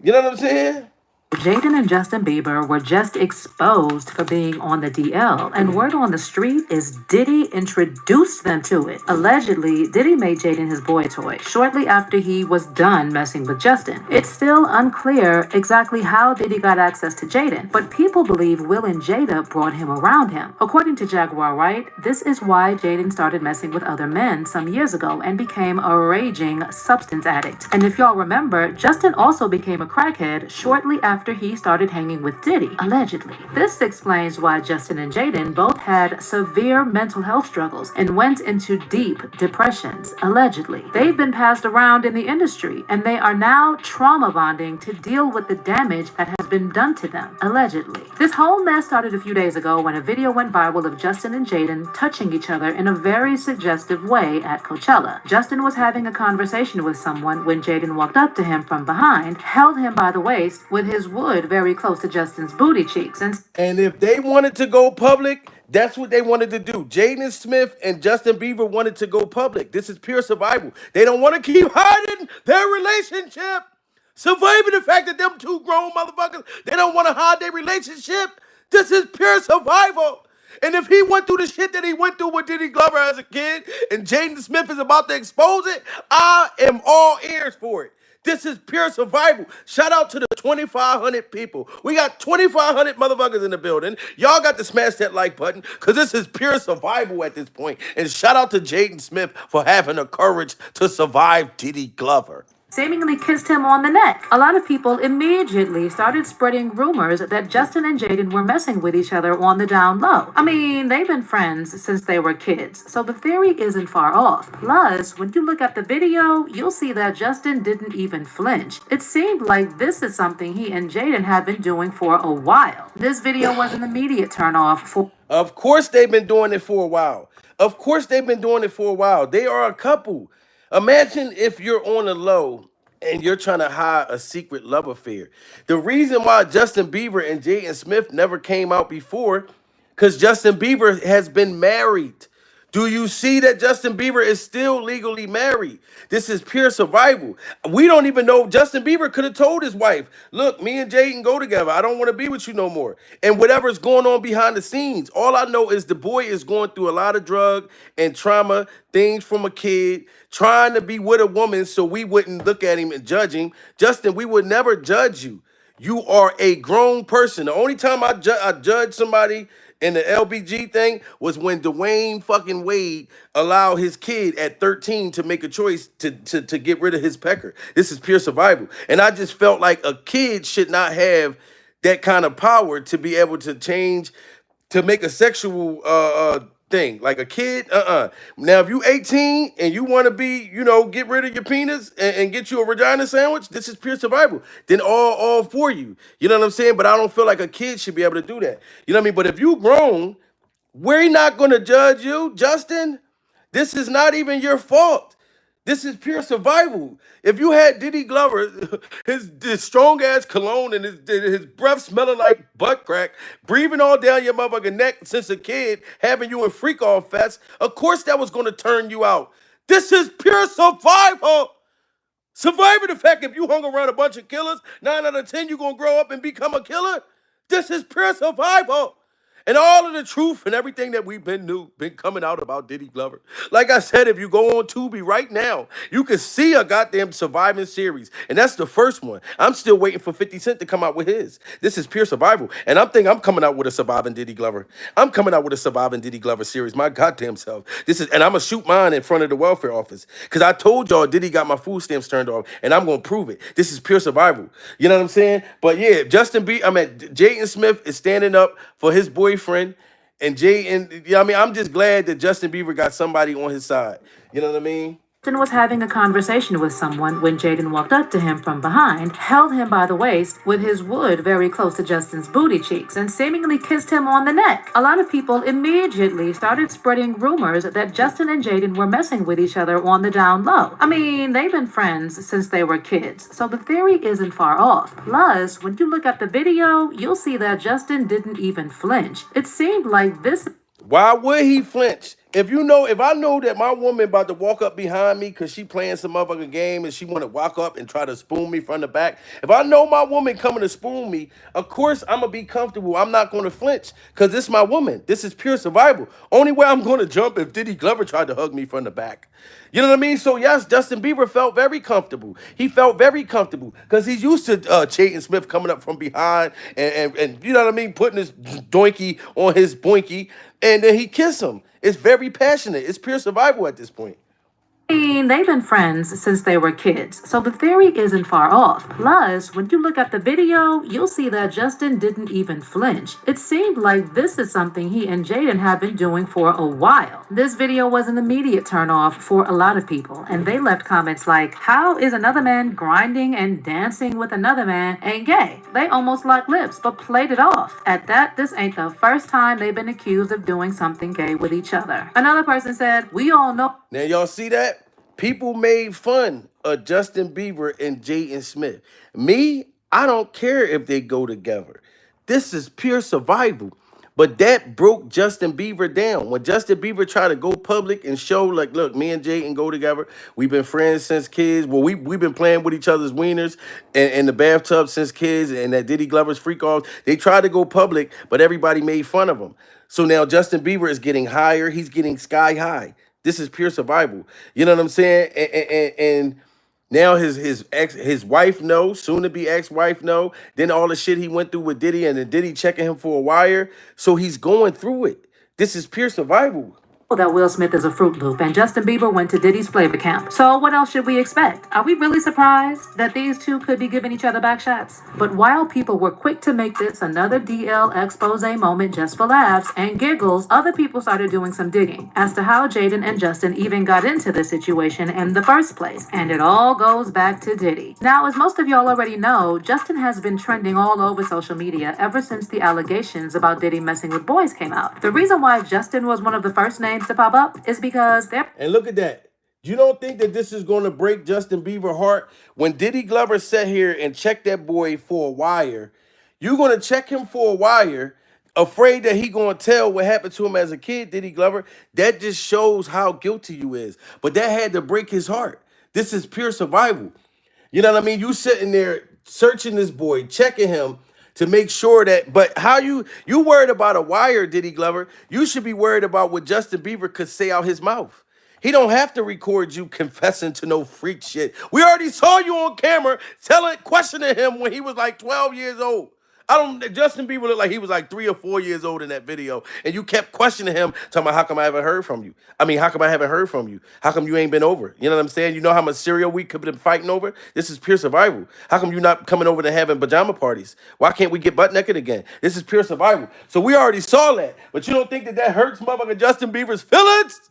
You know what I'm saying? Jaden and Justin Bieber were just exposed for being on the DL, and word on the street is Diddy introduced them to it. Allegedly, Diddy made Jaden his boy toy shortly after he was done messing with Justin. It's still unclear exactly how Diddy got access to Jaden, but people believe Will and Jada brought him around him. According to Jaguar Wright, this is why Jaden started messing with other men some years ago and became a raging substance addict. And if y'all remember, Justin also became a crackhead shortly after he started hanging with Diddy, allegedly. This explains why Justin and Jaden both had severe mental health struggles and went into deep depressions, allegedly. They've been passed around in the industry, and they are now trauma bonding to deal with the damage that has been done to them, allegedly. This whole mess started a few days ago when a video went viral of Justin and Jaden touching each other in a very suggestive way at Coachella. Justin was having a conversation with someone when Jaden walked up to him from behind, held him by the waist with his wood very close to Justin's booty cheeks. And if they wanted to go public, that's what they wanted to do. Jaden Smith and Justin Bieber wanted to go public. This is pure survival. They don't want to keep hiding their relationship. Surviving the fact that them two grown motherfuckers, they don't want to hide their relationship. This is pure survival. And if he went through the shit that he went through with Diddy Glover as a kid, and Jaden Smith is about to expose it, I am all ears for it. This is pure survival. Shout out to the 2,500 people. We got 2,500 motherfuckers in the building. Y'all got to smash that like button because this is pure survival at this point. And shout out to Jaden Smith for having the courage to survive Diddy Glover. seemingly kissed him on the neck. A lot of people immediately started spreading rumors that Justin and Jaden were messing with each other on the down low. I mean, they've been friends since they were kids, so the theory isn't far off. Plus, when you look at the video, you'll see that Justin didn't even flinch. It seemed like this is something he and Jaden have been doing for a while. This video was an immediate turnoff for. Of course they've been doing it for a while. Of course they've been doing it for a while. They are a couple. Imagine if you're on the low and you're trying to hide a secret love affair. The reason why Justin Bieber and Jaden Smith never came out before, because Justin Bieber has been married. Do you see that Justin Bieber is still legally married? This is pure survival. We don't even know. Justin Bieber could have told his wife, look, me and Jaden go together. I don't want to be with you no more. And whatever's going on behind the scenes, all I know is the boy is going through a lot of drug and trauma, things from a kid, trying to be with a woman so we wouldn't look at him and judge him. Justin, we would never judge you. You are a grown person. The only time I judge somebody in the LBG thing was when Dwayne fucking Wade allowed his kid at 13 to make a choice to get rid of his pecker. This is pure survival. And I just felt like a kid should not have that kind of power to be able to change, to make a sexual thing. Like a kid, Now, if you 18 and you want to be, get rid of your penis and get you a vagina sandwich, this is pure survival. Then all for you. You know what I'm saying? But I don't feel like a kid should be able to do that. You know what I mean? But if you grown, we're not going to judge you, Justin. This is not even your fault. This is pure survival. If you had Diddy Glover, his strong ass cologne and his breath smelling like butt crack, breathing all down your motherfucking neck since a kid, having you in freak off fest, of course that was going to turn you out. This is pure survival. Surviving the fact if you hung around a bunch of killers, 9 out of 10 you're going to grow up and become a killer. This is pure survival. And all of the truth and everything that we've been coming out about Diddy Glover. Like I said, if you go on Tubi right now, you can see a goddamn surviving series. And that's the first one. I'm still waiting for 50 Cent to come out with his. This is pure survival. And I'm coming out with a surviving Diddy Glover. I'm coming out with a surviving Diddy Glover series. My goddamn self. And I'm going to shoot mine in front of the welfare office. Because I told y'all Diddy got my food stamps turned off. And I'm going to prove it. This is pure survival. You know what I'm saying? But yeah, Jaden Smith is standing up for his boyfriend and Jaden. I'm just glad that Justin Bieber got somebody on his side. You know what I mean? Justin was having a conversation with someone when Jaden walked up to him from behind, held him by the waist with his wood very close to Justin's booty cheeks, and seemingly kissed him on the neck. A lot of people immediately started spreading rumors that Justin and Jaden were messing with each other on the down low. I mean, they've been friends since they were kids, so the theory isn't far off. Plus, when you look at the video, you'll see that Justin didn't even flinch. It seemed like this. Why would he flinch? If I know that my woman about to walk up behind me because she playing some motherfucking game and she want to walk up and try to spoon me from the back, if I know my woman coming to spoon me, of course I'm going to be comfortable. I'm not going to flinch because this is my woman. This is pure survival. Only way I'm going to jump if Diddy Glover tried to hug me from the back. You know what I mean? So yes, Justin Bieber felt very comfortable. He felt very comfortable because he's used to Jaden Smith coming up from behind and you know what I mean, putting his doinky on his boinky, and then he kissed him. It's very passionate. It's pure survival at this point. I mean, they've been friends since they were kids, so the theory isn't far off. Plus, when you look at the video, you'll see that Justin didn't even flinch. It seemed like this is something he and Jaden have been doing for a while. This video was an immediate turnoff for a lot of people, and they left comments like, how is another man grinding and dancing with another man ain't gay? They almost locked lips, but played it off. At that, this ain't the first time they've been accused of doing something gay with each other. Another person said, we all know. Now, y'all see that? People made fun of Justin Bieber and Jaden Smith. Me, I don't care if they go together. This is pure survival. But that broke Justin Bieber down. When Justin Bieber tried to go public and show, like, look, me and Jaden go together. We've been friends since kids. Well, we've been playing with each other's wieners in the bathtub since kids, and that Diddy Glover's freak off. They tried to go public, but everybody made fun of him. So now Justin Bieber is getting higher. He's getting sky high. This is pure survival. You know what I'm saying? And now his wife knows, soon to be ex-wife know. Then all the shit he went through with Diddy, and then Diddy checking him for a wire. So he's going through it. This is pure survival. that Will Smith is a Fruit Loop and Justin Bieber went to Diddy's flavor camp. So what else should we expect? Are we really surprised that these two could be giving each other back shots? But while people were quick to make this another DL expose moment just for laughs and giggles, other people started doing some digging as to how Jaden and Justin even got into this situation in the first place. And it all goes back to Diddy. Now, as most of y'all already know, Justin has been trending all over social media ever since the allegations about Diddy messing with boys came out. The reason why Justin was one of the first names to pop up is because they're... And look at that. You don't think that this is going to break Justin Bieber's heart? When Diddy Glover sat here and checked that boy for a wire, you're going to check him for a wire, afraid that he going to tell what happened to him as a kid, Diddy Glover. That just shows how guilty you is. But that had to break his heart. This is pure survival. You know what I mean? You sitting there searching this boy, checking him to make sure that, but how you worried about a wire, Diddy Glover? You should be worried about what Justin Bieber could say out his mouth. He don't have to record you confessing to no freak shit. We already saw you on camera questioning him when he was like 12 years old. Justin Bieber looked like he was like 3 or 4 years old in that video, and you kept questioning him, talking about how come I haven't heard from you? I mean, how come I haven't heard from you? How come you ain't been over? You know what I'm saying? You know how much cereal we could have been fighting over? This is pure survival. How come you not coming over to having pajama parties? Why can't we get butt naked again? This is pure survival. So we already saw that, but you don't think that hurts motherfucking Justin Bieber's feelings?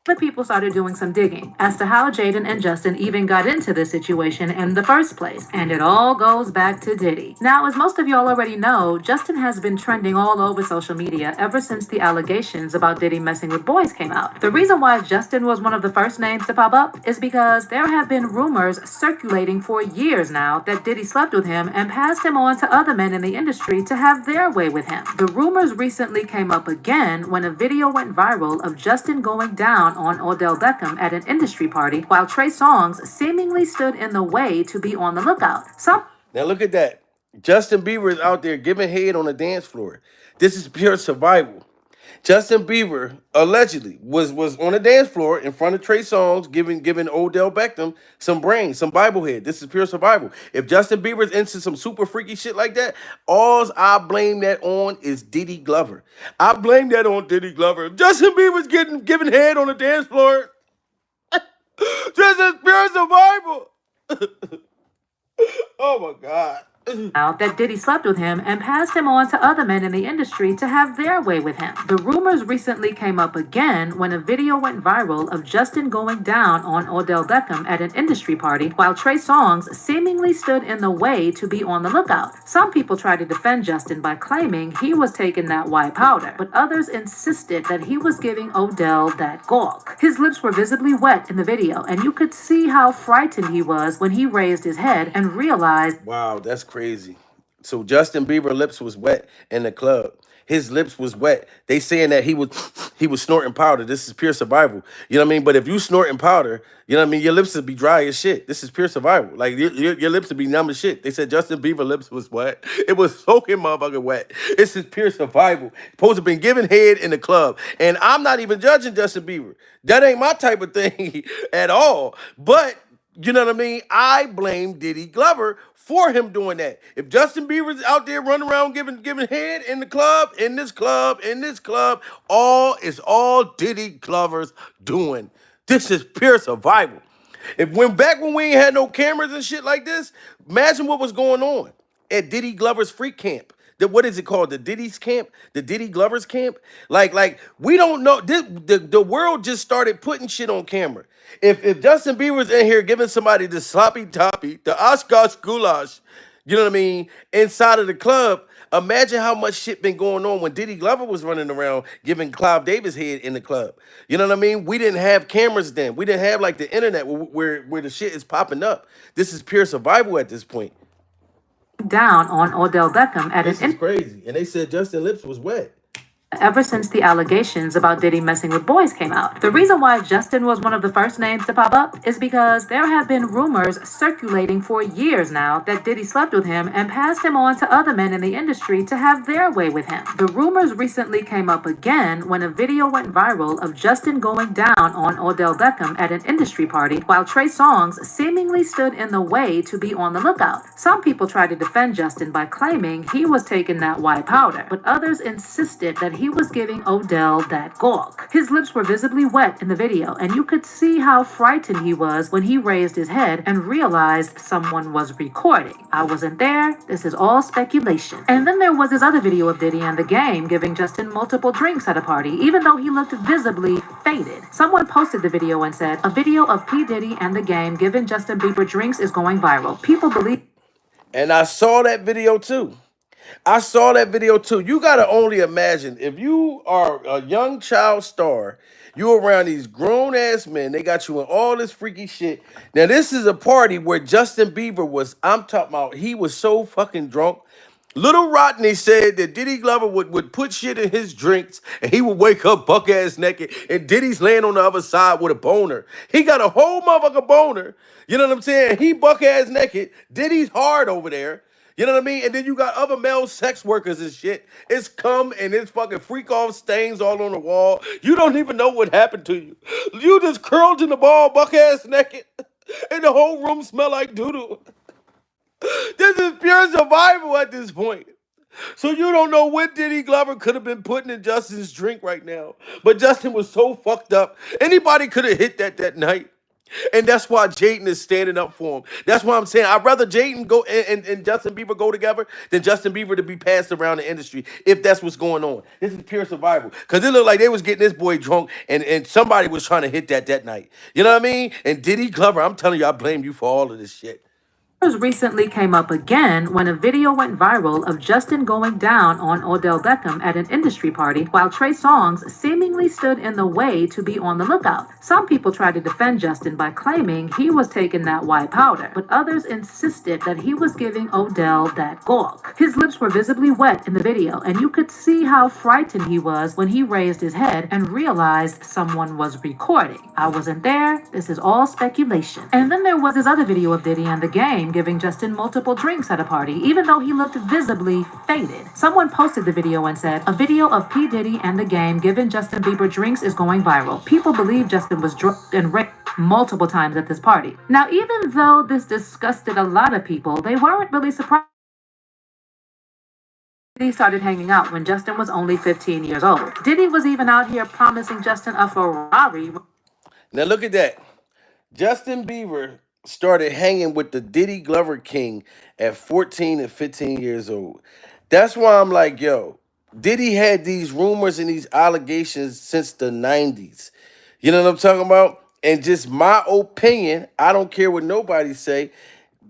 The people started doing some digging as to how Jaden and Justin even got into this situation in the first place. And it all goes back to Diddy. Now, as most of y'all already know, Justin has been trending all over social media ever since the allegations about Diddy messing with boys came out. The reason why Justin was one of the first names to pop up is because there have been rumors circulating for years now that Diddy slept with him and passed him on to other men in the industry to have their way with him. The rumors recently came up again when a video went viral of Justin going down on Odell Beckham at an industry party while Trey Songz seemingly stood in the way to be on the lookout. Now look at that. Justin Bieber is out there giving head on the dance floor. This is pure survival. Justin Bieber allegedly was on the dance floor in front of Trey Songz giving Odell Beckham some brains, some Bible head. This is pure survival. If Justin Bieber's into some super freaky shit like that, all I blame that on is Diddy Glover. I blame that on Diddy Glover. If Justin Bieber's giving head on the dance floor, this is pure survival. Oh my God. Out that Diddy slept with him and passed him on to other men in the industry to have their way with him. The rumors recently came up again when a video went viral of Justin going down on Odell Beckham at an industry party while Trey Songz seemingly stood in the way to be on the lookout. Some people tried to defend Justin by claiming he was taking that white powder, but others insisted that he was giving Odell that gawk. His lips were visibly wet in the video, and you could see how frightened he was when he raised his head and realized, wow, that's crazy. So Justin Bieber lips was wet in the club. His lips was wet. They saying that he was snorting powder. This is pure survival. You know what I mean? But if you snorting powder, you know what I mean? Your lips would be dry as shit. This is pure survival. Like your lips would be numb as shit. They said Justin Bieber lips was wet. It was soaking motherfucking wet. This is pure survival. Supposed to been giving head in the club. And I'm not even judging Justin Bieber. That ain't my type of thing at all. But you know what I mean? I blame Diddy Glover for him doing that. If Justin Bieber's out there running around giving head in the club, in this club, all Diddy Glover's doing. This is pure survival. Back when we ain't had no cameras and shit like this, imagine what was going on at Diddy Glover's freak camp. What is it called? The Diddy's camp? The Diddy Glover's camp? Like we don't know. The world just started putting shit on camera. If Justin Bieber's in here giving somebody the sloppy toppy, the Oshkosh goulash, you know what I mean, inside of the club, imagine how much shit been going on when Diddy Glover was running around giving Clive Davis head in the club. You know what I mean? We didn't have cameras then. We didn't have like the internet where the shit is popping up. This is pure survival at this point. Down on Odell Beckham at this is crazy. And they said Justin lips was wet. Ever since the allegations about Diddy messing with boys came out. The reason why Justin was one of the first names to pop up is because there have been rumors circulating for years now that Diddy slept with him and passed him on to other men in the industry to have their way with him. The rumors recently came up again when a video went viral of Justin going down on Odell Beckham at an industry party while Trey Songz seemingly stood in the way to be on the lookout. Some people tried to defend Justin by claiming he was taking that white powder, but others insisted that he was giving Odell that gawk. His lips were visibly wet in the video, and you could see how frightened he was when he raised his head and realized someone was recording. I wasn't there. This is all speculation. And then there was this other video of Diddy and the Game giving Justin multiple drinks at a party, even though he looked visibly faded. Someone posted the video and said, a video of P. Diddy and the Game giving Justin Bieber drinks is going viral. People believe. And I saw that video too. I saw that video too. You gotta only imagine if you are a young child star, you're around these grown ass men. They got you in all this freaky shit. Now this is a party where Justin Bieber was. I'm talking about. He was so fucking drunk. Little Rodney said that Diddy Glover would put shit in his drinks and he would wake up buck ass naked and Diddy's laying on the other side with a boner. He got a whole motherfucker boner. You know what I'm saying? He buck ass naked. Diddy's hard over there. You know what I mean? And then you got other male sex workers and shit. It's cum and it's fucking freak off stains all on the wall. You don't even know what happened to you. You just curled in the ball buck ass naked. And the whole room smell like doodle. This is pure survival at this point. So you don't know what Diddy Glover could have been putting in Justin's drink right now. But Justin was so fucked up. Anybody could have hit that night. And that's why Jaden is standing up for him. That's why I'm saying I'd rather Jaden go and Justin Bieber go together than Justin Bieber to be passed around the industry if that's what's going on. This is pure survival. Because it looked like they was getting this boy drunk and somebody was trying to hit that night. You know what I mean? And Diddy Glover, I'm telling you, I blame you for all of this shit. Recently came up again when a video went viral of Justin going down on Odell Beckham at an industry party while Trey Songz seemingly stood in the way to be on the lookout. Some people tried to defend Justin by claiming he was taking that white powder, but others insisted that he was giving Odell that gawk. His lips were visibly wet in the video, and you could see how frightened he was when he raised his head and realized someone was recording. I wasn't there. This is all speculation. And then there was this other video of Diddy and the Game giving Justin multiple drinks at a party, even though he looked visibly faded. Someone posted the video and said, a video of P. Diddy and the Game giving Justin Bieber drinks is going viral. People believe Justin was drunk and raped multiple times at this party. Now, even though this disgusted a lot of people, they weren't really surprised. Diddy started hanging out when Justin was only 15 years old. Diddy was even out here promising Justin a Ferrari. Now look at that. Justin Bieber started hanging with the Diddy Glover King at 14 and 15 years old. That's why I'm like, yo, Diddy had these rumors and these allegations since the 90s. You know what I'm talking about? And just my opinion, I don't care what nobody say.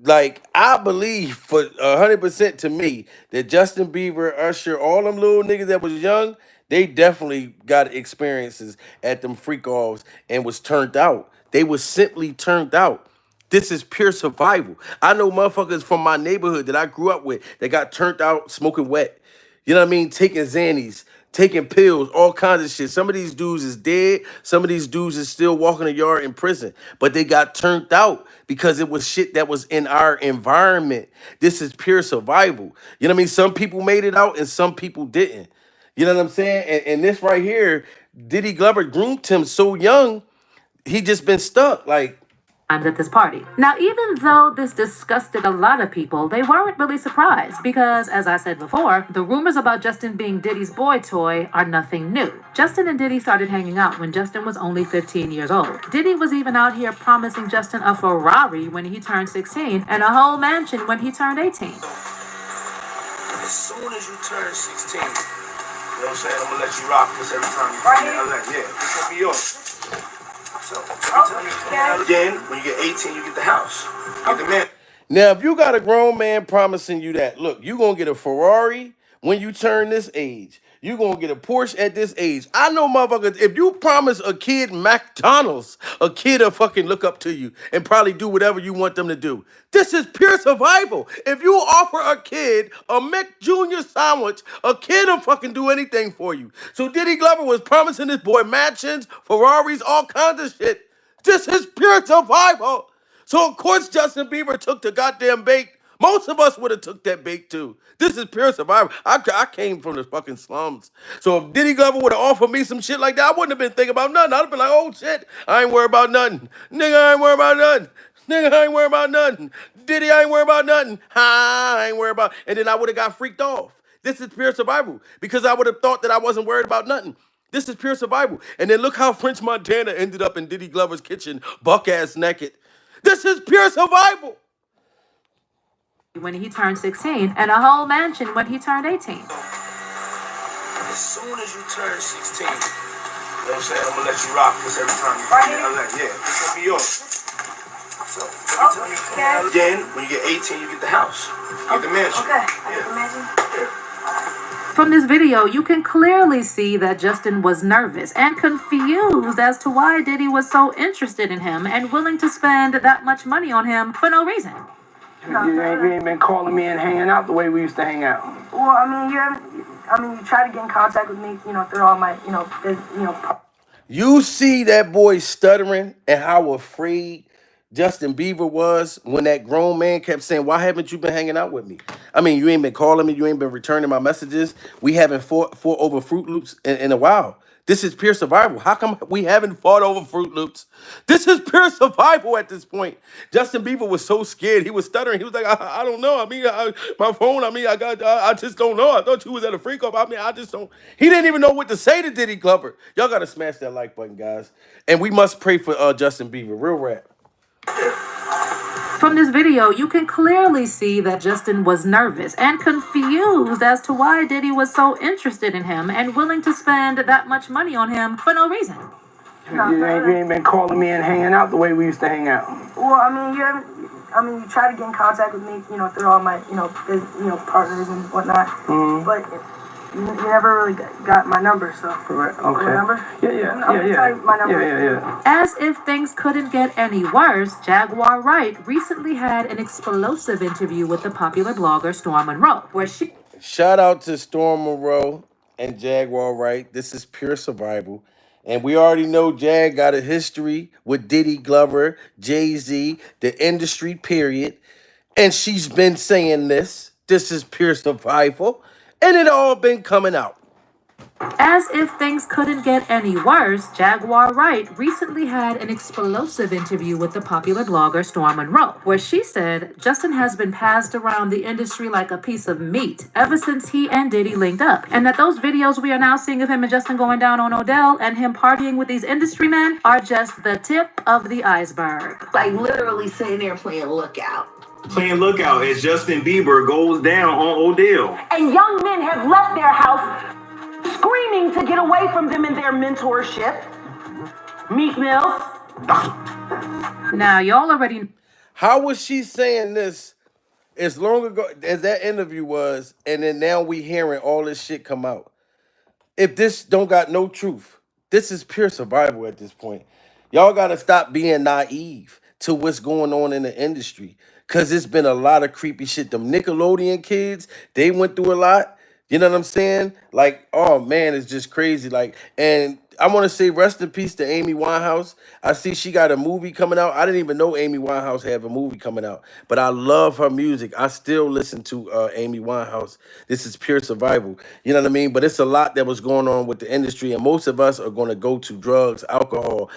Like, I believe for 100% to me that Justin Bieber, Usher, all them little niggas that was young, they definitely got experiences at them freak offs and was turned out. They was simply turned out. This is pure survival. I know motherfuckers from my neighborhood that I grew up with that got turned out smoking wet. You know what I mean? Taking Xannies, taking pills, all kinds of shit. Some of these dudes is dead. Some of these dudes is still walking the yard in prison. But they got turned out because it was shit that was in our environment. This is pure survival. You know what I mean? Some people made it out and some people didn't. You know what I'm saying? And this right here, Diddy Glover groomed him so young, he just been stuck. Like, at this party. Now, even though this disgusted a lot of people, they weren't really surprised because, as I said before, the rumors about Justin being Diddy's boy toy are nothing new. Justin and Diddy started hanging out when Justin was only 15 years old. Diddy was even out here promising Justin a Ferrari when he turned 16 and a whole mansion when he turned 18. As soon as you turn 16, you know what I'm saying? I'm gonna let you rock this every time you come to LA. Yeah, this will be yours. So every time you again, when you get 18, you get the house. You get the man. Now, if you got a grown man promising you that, look, you're going to get a Ferrari when you turn this age. You're going to get a Porsche at this age. I know motherfuckers, if you promise a kid McDonald's, a kid will fucking look up to you and probably do whatever you want them to do. This is pure survival. If you offer a kid a McJunior sandwich, a kid will fucking do anything for you. So Diddy Glover was promising this boy mansions, Ferraris, all kinds of shit. This is pure survival. So of course Justin Bieber took the goddamn bait. Most of us would have took that bait too. This is pure survival. I came from the fucking slums. So if Diddy Glover would have offered me some shit like that, I wouldn't have been thinking about nothing. I'd have been like, oh shit, I ain't worried about nothing. Nigga, I ain't worried about nothing. Nigga, I ain't worried about nothing. Diddy, I ain't worried about nothing. I ain't worried about. And then I would have got freaked off. This is pure survival because I would have thought that I wasn't worried about nothing. This is pure survival. And then look how French Montana ended up in Diddy Glover's kitchen, buck ass naked. This is pure survival. When he turned 16 and a whole mansion when he turned 18. As soon as you turn 16, you know what I'm saying? I'm gonna let you rock this every time you yeah, this gonna be yours. So every time you come out, then when you get 18, you get the house. You get the mansion. Okay, I get the mansion. Yeah. From this video, you can clearly see that Justin was nervous and confused as to why Diddy was so interested in him and willing to spend that much money on him for no reason. You ain't been calling me and hanging out the way we used to hang out. Well, I mean, you try to get in contact with me, through all my, You see that boy stuttering and how afraid Justin Bieber was when that grown man kept saying, why haven't you been hanging out with me? I mean, you ain't been calling me. You ain't been returning my messages. We haven't fought over Fruit Loops in a while. This is pure survival. How come we haven't fought over Fruit Loops? This is pure survival at this point. Justin Bieber was so scared. He was stuttering. He was like, I don't know. I mean, my phone, I just don't know. I thought you was at a freak off. I mean, I just don't. He didn't even know what to say to Diddy Glover. Y'all got to smash that like button, guys. And we must pray for Justin Bieber. Real rap. From this video, you can clearly see that Justin was nervous and confused as to why Diddy was so interested in him and willing to spend that much money on him for no reason. You ain't been calling me and hanging out the way we used to hang out. Well, I mean, you try to get in contact with me, through all my, partners and whatnot. Mm-hmm. But you never really got my number, so. Correct. Okay. Remember? Yeah. Tell you my number. Yeah. As if things couldn't get any worse, Jaguar Wright recently had an explosive interview with the popular blogger Storm Monroe, where she... Shout out to Storm Monroe and Jaguar Wright. This is pure survival. And we already know Jag got a history with Diddy Glover, Jay-Z, the industry, period. And she's been saying this. This is pure survival. And it all been coming out. As if things couldn't get any worse, Jaguar Wright recently had an explosive interview with the popular blogger Storm Monroe, where she said Justin has been passed around the industry like a piece of meat ever since he and Diddy linked up, and that those videos we are now seeing of him and Justin going down on Odell and him partying with these industry men are just the tip of the iceberg. Like literally sitting there playing lookout. Playing lookout as Justin Bieber goes down on Odell. And young men have left their house screaming to get away from them in their mentorship. Meek Mills. Now, y'all already... How was she saying this as long ago as that interview was, and then now we hearing all this shit come out? If this don't got no truth, this is pure survival at this point. Y'all got to stop being naive to what's going on in the industry. Because it's been a lot of creepy shit. Them Nickelodeon kids, they went through a lot. You know what I'm saying? Like, oh, man, it's just crazy. Like, and I want to say rest in peace to Amy Winehouse. I see she got a movie coming out. I didn't even know Amy Winehouse had a movie coming out. But I love her music. I still listen to Amy Winehouse. This is pure survival. You know what I mean? But it's a lot that was going on with the industry. And most of us are going to go to drugs, alcohol,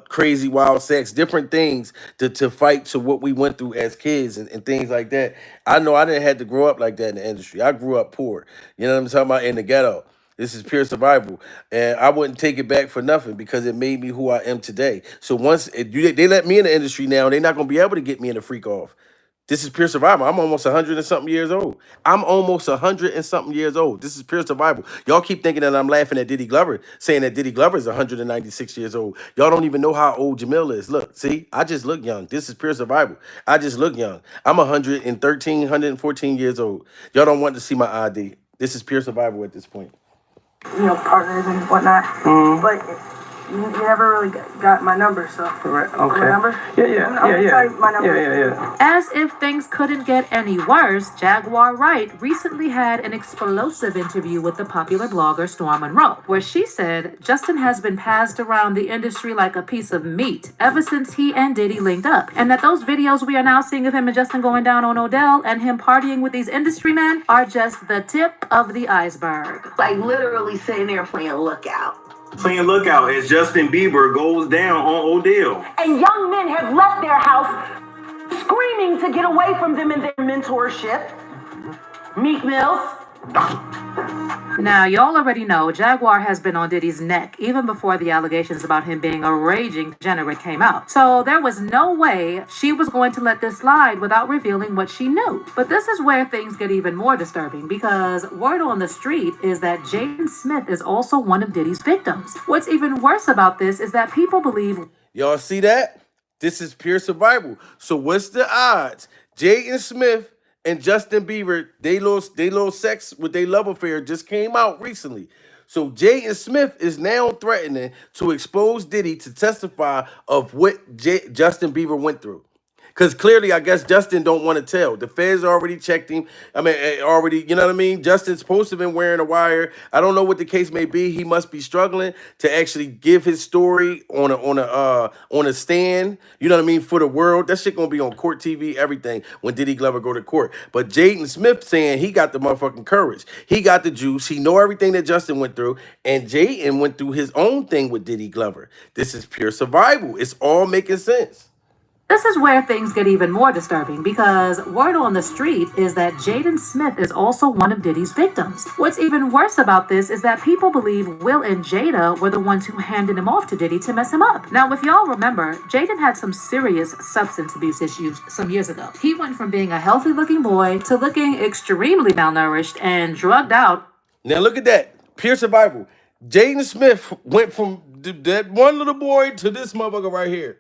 crazy wild sex, different things to fight to what we went through as kids and things like that. I know I didn't have to grow up like that in the industry. I grew up poor. You know what I'm talking about? In the ghetto. This is pure survival. And I wouldn't take it back for nothing because it made me who I am today. So once they let me in the industry now, they're not going to be able to get me in the freak off. This is pure survival. I'm almost 100 and something years old. I'm almost 100 and something years old. This is pure survival. Y'all keep thinking that I'm laughing at Diddy Glover, saying that Diddy Glover is 196 years old. Y'all don't even know how old Jamil is. Look, see, I just look young. This is pure survival. I just look young. I'm 113, 114 years old. Y'all don't want to see my ID. This is pure survival at this point. Partners and whatnot. Mm-hmm. But you never really got my number, so. Correct. Okay. My number? Yeah. Tell you my number. Yeah. As if things couldn't get any worse, Jaguar Wright recently had an explosive interview with the popular blogger Storm Monroe, where she said Justin has been passed around the industry like a piece of meat ever since he and Diddy linked up, and that those videos we are now seeing of him and Justin going down on Odell and him partying with these industry men are just the tip of the iceberg. Like literally sitting there playing lookout. Playing lookout as Justin Bieber goes down on Odell. And young men have left their house screaming to get away from them in their mentorship. Meek Mills. Now, y'all already know Jaguar has been on Diddy's neck even before the allegations about him being a raging degenerate came out. So there was no way she was going to let this slide without revealing what she knew. But this is where things get even more disturbing because word on the street is that Jaden Smith is also one of Diddy's victims. What's even worse about this is that people believe... Y'all see that? This is pure survival. So what's the odds? Jaden Smith and Justin Bieber, they little sex with their love affair just came out recently. So Jaden Smith is now threatening to expose Diddy to testify of what Justin Bieber went through. Because clearly, I guess Justin don't want to tell. The feds already checked him. I mean, already, you know what I mean? Justin's supposed to have been wearing a wire. I don't know what the case may be. He must be struggling to actually give his story on a stand. You know what I mean? For the world. That shit gonna be on court TV, everything, when Diddy Glover go to court. But Jaden Smith saying he got the motherfucking courage. He got the juice. He know everything that Justin went through. And Jaden went through his own thing with Diddy Glover. This is pure survival. It's all making sense. This is where things get even more disturbing because word on the street is that Jaden Smith is also one of Diddy's victims. What's even worse about this is that people believe Will and Jada were the ones who handed him off to Diddy to mess him up. Now, if y'all remember, Jaden had some serious substance abuse issues some years ago. He went from being a healthy looking boy to looking extremely malnourished and drugged out. Now look at that. Pure survival. Jaden Smith went from that one little boy to this motherfucker right here.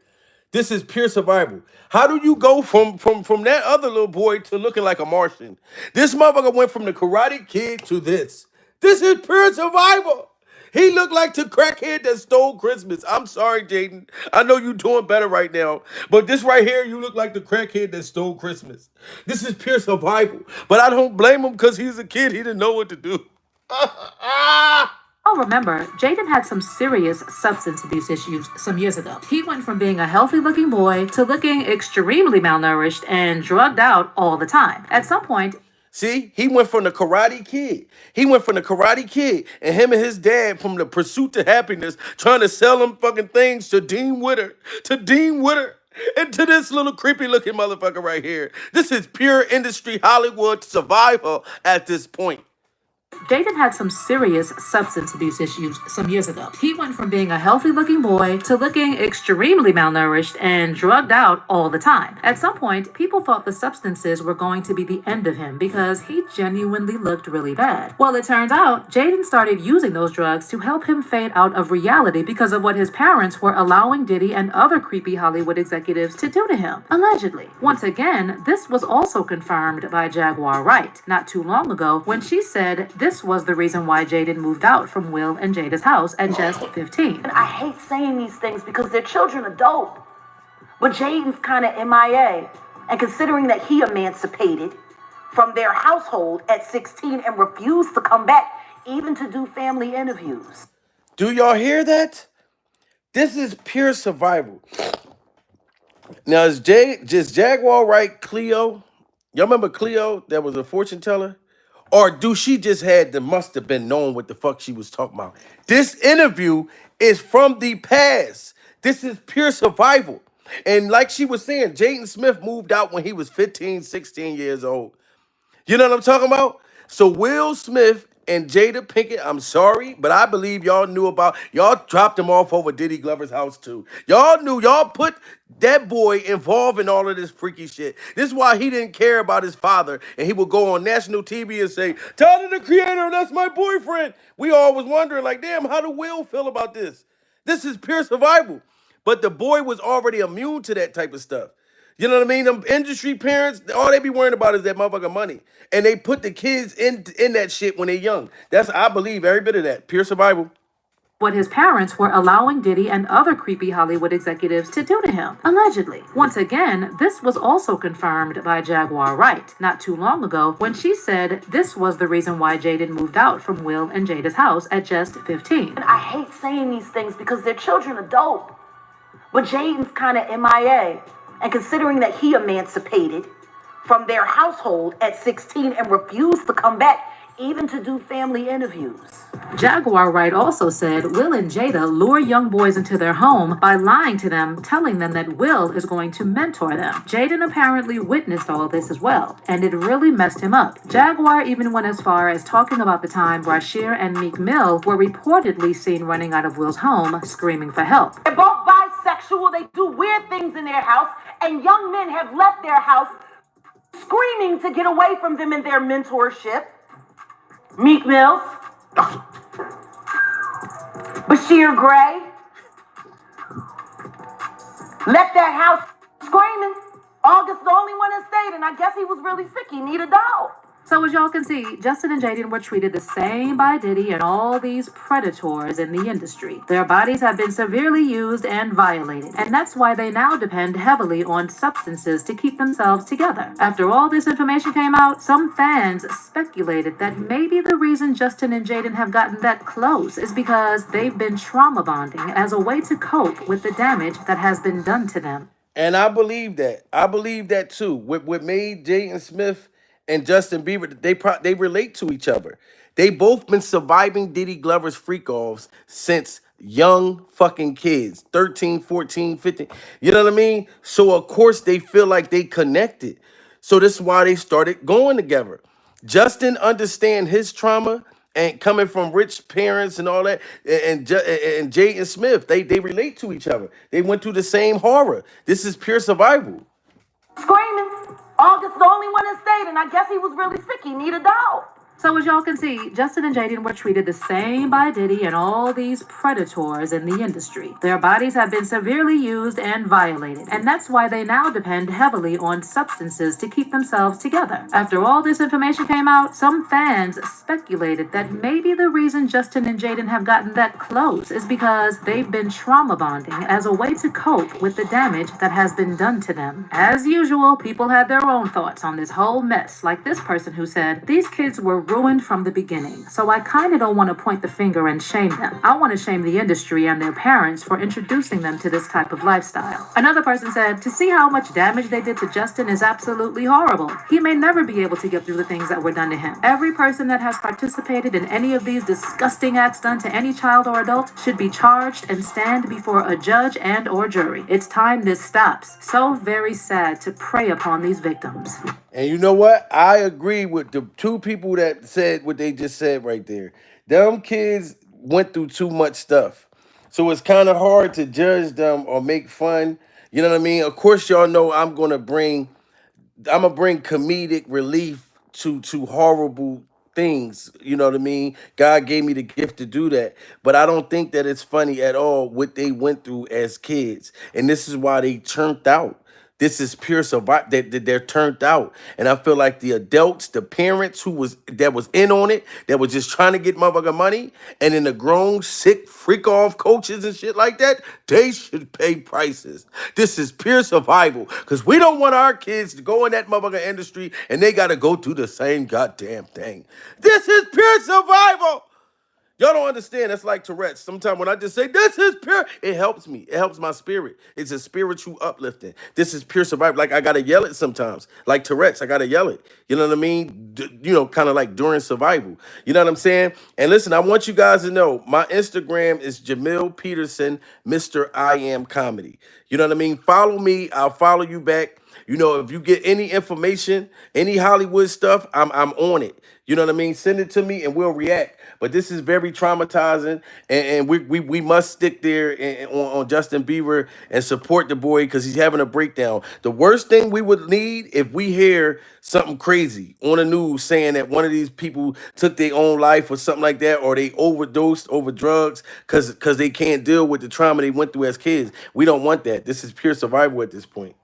This is pure survival. How do you go from that other little boy to looking like a Martian? This motherfucker went from the Karate Kid to this. This is pure survival. He looked like the crackhead that stole Christmas. I'm sorry, Jaden. I know you're doing better right now. But this right here, you look like the crackhead that stole Christmas. This is pure survival. But I don't blame him because he's a kid. He didn't know what to do. Oh, remember, Jaden had some serious substance abuse issues some years ago. He went from being a healthy looking boy to looking extremely malnourished and drugged out all the time. At some point, see, he went from the Karate Kid. He went from the Karate Kid and him and his dad from the pursuit to happiness trying to sell them fucking things to Dean Witter, and to this little creepy looking motherfucker right here. This is pure industry Hollywood survival at this point. Jaden had some serious substance abuse issues some years ago. He went from being a healthy looking boy to looking extremely malnourished and drugged out all the time. At some point, people thought the substances were going to be the end of him because he genuinely looked really bad. Well, it turns out Jaden started using those drugs to help him fade out of reality because of what his parents were allowing Diddy and other creepy Hollywood executives to do to him, allegedly. Once again, this was also confirmed by Jaguar Wright not too long ago when she said this was the reason why Jaden moved out from Will and Jada's house at just 15. I hate saying these things because their children are dope. But Jaden's kind of MIA. And considering that he emancipated from their household at 16 and refused to come back even to do family interviews. Do y'all hear that? This is pure survival. Now, is Jaguar Wright Cleo? Y'all remember Cleo that was a fortune teller? Or do she just must have been knowing what the fuck she was talking about? This interview is from the past. This is pure survival. And like she was saying, Jaden Smith moved out when he was 15, 16 years old. You know what I'm talking about? So Will Smith and Jada Pinkett, I'm sorry, but I believe y'all knew about, y'all dropped him off over Diddy Glover's house too. Y'all knew, y'all put that boy involved in all of this freaky shit. This is why he didn't care about his father, and he would go on national TV and say, Tyler the Creator, that's my boyfriend. We all was wondering like, damn, how do Will feel about this? This is pure survival. But the boy was already immune to that type of stuff. You know what I mean? Them industry parents, all they be worrying about is that motherfucking money. And they put the kids in that shit when they're young. That's, I believe, every bit of that. Pure survival. What his parents were allowing Diddy and other creepy Hollywood executives to do to him, allegedly. Once again, this was also confirmed by Jaguar Wright not too long ago when she said this was the reason why Jaden moved out from Will and Jada's house at just 15. I hate saying these things because their children are dope. But Jaden's kind of MIA. And considering that he emancipated from their household at 16 and refused to come back even to do family interviews. Jaguar Wright also said Will and Jada lure young boys into their home by lying to them, telling them that Will is going to mentor them. Jaden apparently witnessed all of this as well, and it really messed him up. Jaguar even went as far as talking about the time Brashear and Meek Mill were reportedly seen running out of Will's home, screaming for help. They're both bisexual, they do weird things in their house, and young men have left their house screaming to get away from them in their mentorship. Meek Mills, Bashir Gray left that house screaming. August the only one that stayed, and I guess he was really sick. He needed a dog. So as y'all can see, Justin and Jaden were treated the same by Diddy and all these predators in the industry. Their bodies have been severely used and violated, and that's why they now depend heavily on substances to keep themselves together. After all this information came out, some fans speculated that maybe the reason Justin and Jaden have gotten that close is because they've been trauma bonding as a way to cope with the damage that has been done to them. And I believe that. I believe that too. What made Jaden Smith and Justin Bieber, they relate to each other. They both been surviving Diddy Glover's freak offs since young fucking kids, 13, 14, 15. You know what I mean? So of course they feel like they connected. So this is why they started going together. Justin understand his trauma and coming from rich parents and all that, and Jaden Smith, they relate to each other. They went through the same horror. This is pure survival. Screaming. August the only one that stayed, and I guess he was really sick. He needed a dog. So as y'all can see, Justin and Jaden were treated the same by Diddy and all these predators in the industry. Their bodies have been severely used and violated, and that's why they now depend heavily on substances to keep themselves together. After all this information came out, some fans speculated that maybe the reason Justin and Jaden have gotten that close is because they've been trauma bonding as a way to cope with the damage that has been done to them. As usual, people had their own thoughts on this whole mess, like this person who said, "These kids were ruined from the beginning, so I kind of don't want to point the finger and shame them. I want to shame the industry and their parents for introducing them to this type of lifestyle." Another person said, "To see how much damage they did to Justin is absolutely horrible. He may never be able to get through the things that were done to him. Every person that has participated in any of these disgusting acts done to any child or adult should be charged and stand before a judge and or jury. It's time this stops. So very sad to prey upon these victims." And you know what? I agree with the two people that said what they just said right there. Them kids went through too much stuff. So it's kind of hard to judge them or make fun. You know what I mean? Of course, y'all know I'm gonna bring comedic relief to horrible things. You know what I mean? God gave me the gift to do that. But I don't think that it's funny at all what they went through as kids. And this is why they turned out. This is pure survival. They're turned out, and I feel like the adults, the parents that was in on it, that was just trying to get motherfucking money, and then the grown, sick, freak off coaches and shit like that, they should pay prices. This is pure survival, because we don't want our kids to go in that motherfucking industry and they got to go through the same goddamn thing. This is pure survival. Y'all don't understand. That's like Tourette's. Sometimes when I just say, this is pure, it helps me. It helps my spirit. It's a spiritual uplifting. This is pure survival. Like, I got to yell it sometimes. Like Tourette's, I got to yell it. You know what I mean? Kind of like during survival. You know what I'm saying? And listen, I want you guys to know, my Instagram is Jamil Peterson, Mr. I Am Comedy. You know what I mean? Follow me. I'll follow you back. You know, if you get any information, any Hollywood stuff, I'm on it. You know what I mean? Send it to me and we'll react. But this is very traumatizing, and we must stick there on Justin Bieber and support the boy because he's having a breakdown. The worst thing we would need if we hear something crazy on the news saying that one of these people took their own life or something like that, or they overdosed over drugs because they can't deal with the trauma they went through as kids. We don't want that. This is pure survival at this point.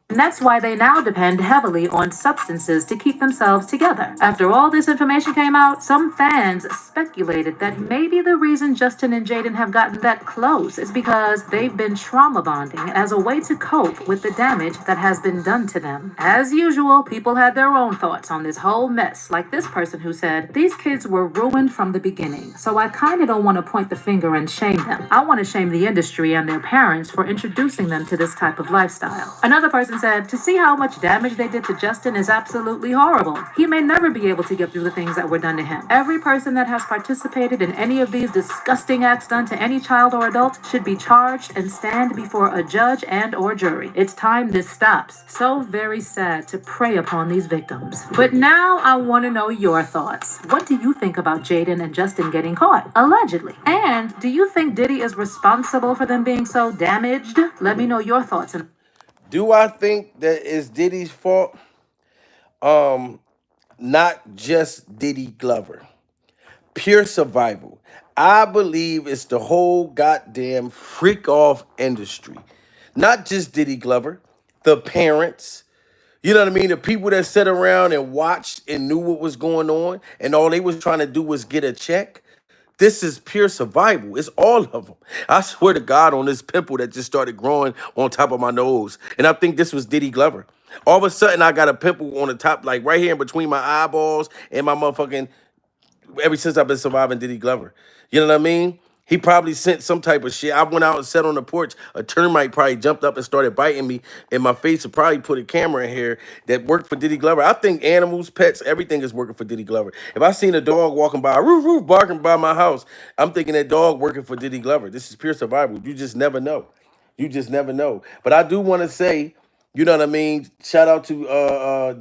And that's why they now depend heavily on substances to keep themselves together. After all this information came out, some fans speculated that maybe the reason Justin and Jaden have gotten that close is because they've been trauma bonding as a way to cope with the damage that has been done to them. As usual, people had their own thoughts on this whole mess, like this person who said, "These kids were ruined from the beginning, so I kind of don't want to point the finger and shame them. I want to shame the industry and their parents for introducing them to this type of lifestyle." Another person said, to see how much damage they did to Justin is absolutely horrible. He may never be able to get through the things that were done to him. Every person that has participated in any of these disgusting acts done to any child or adult should be charged and stand before a judge and or jury. It's time this stops. So very sad to prey upon these victims. But now I want to know your thoughts. What do you think about Jaden and Justin getting caught? Allegedly. And do you think Diddy is responsible for them being so damaged? Let me know your thoughts. Do I think that it's Diddy's fault? Not just Diddy Glover. Pure survival. I believe it's the whole goddamn freak off industry. Not just Diddy Glover, the parents. You know what I mean? The people that sat around and watched and knew what was going on, and all they was trying to do was get a check. This is pure survival. It's all of them. I swear to God on this pimple that just started growing on top of my nose. And I think this was Diddy Glover. All of a sudden, I got a pimple on the top, like right here in between my eyeballs and my motherfucking, ever since I've been surviving Diddy Glover. You know what I mean? He probably sent some type of shit. I went out and sat on the porch. A termite probably jumped up and started biting me in my face and probably put a camera in here that worked for Diddy Glover. I think animals, pets, everything is working for Diddy Glover. If I seen a dog walking by, roof, roof, barking by my house, I'm thinking that dog working for Diddy Glover. This is pure survival. You just never know. You just never know. But I do want to say, you know what I mean? Shout out to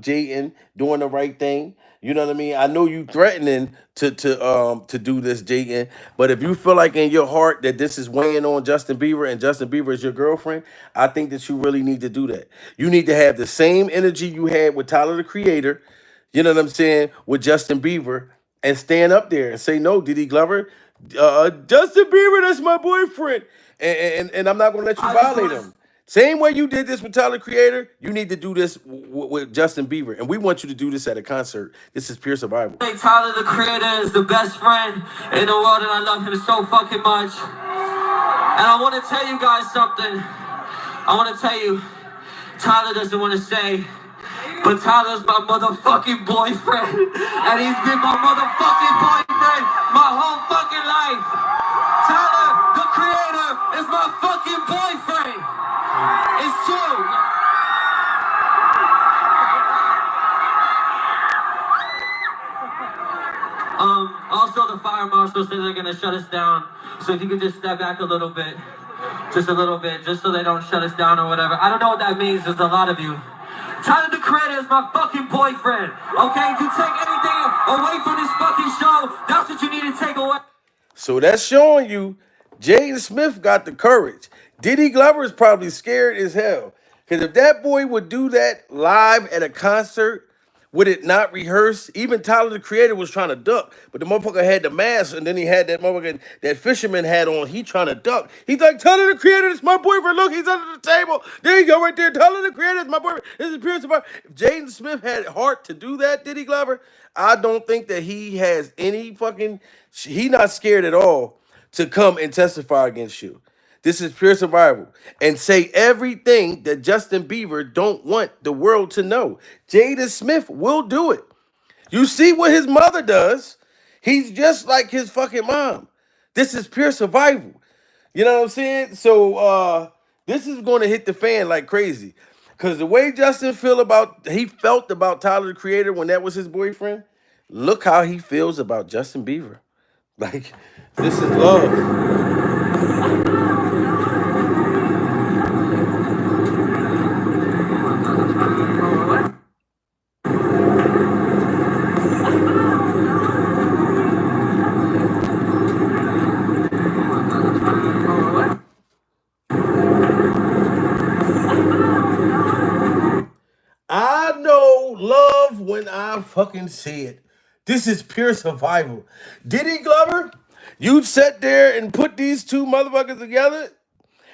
Jaden doing the right thing. You know what I mean? I know you threatening to do this, Jaden, but if you feel like in your heart that this is weighing on Justin Bieber and Justin Bieber is your girlfriend, I think that you really need to do that. You need to have the same energy you had with Tyler the Creator, you know what I'm saying, with Justin Bieber, and stand up there and say, no, Diddy Glover, Justin Bieber, that's my boyfriend, and I'm not gonna let you violate him. Same way you did this with Tyler Creator, you need to do this with Justin Bieber. And we want you to do this at a concert. This is pure survival. Tyler the Creator is the best friend in the world, and I love him so fucking much. And I want to tell you guys something. I want to tell you, Tyler doesn't want to say, but Tyler's my motherfucking boyfriend. And he's been my motherfucking boyfriend my whole fucking life. Tyler the Creator is my fucking boyfriend. It's true. Also, the fire marshal said they're gonna shut us down. So if you could just step back a little bit, just so they don't shut us down or whatever. I don't know what that means. There's a lot of you. Tyler the Creator is my fucking boyfriend. Okay, if you take anything away from this fucking show, that's what you need to take away. So that's showing you Jaden Smith got the courage. Diddy Glover is probably scared as hell. Because if that boy would do that live at a concert, would it not rehearse? Even Tyler the Creator was trying to duck, but the motherfucker had the mask, and then he had that motherfucker, that fisherman hat on. He trying to duck. He's like, Tyler the Creator, it's my boyfriend. Look, he's under the table. There you go, right there. Tyler the Creator, it's my boyfriend. This is pure survival. If Jaden Smith had heart to do that, Diddy Glover, I don't think that he has any fucking. He not scared at all to come and testify against you. This is pure survival. And say everything that Justin Bieber don't want the world to know. Jaden Smith will do it. You see what his mother does. He's just like his fucking mom. This is pure survival. You know what I'm saying? So this is going to hit the fan like crazy. Because the way Justin felt about Tyler the Creator when that was his boyfriend, look how he feels about Justin Bieber. Like, this is love. I know love when I fucking see it. This is pure survival. Diddy Glover, you sat there and put these two motherfuckers together,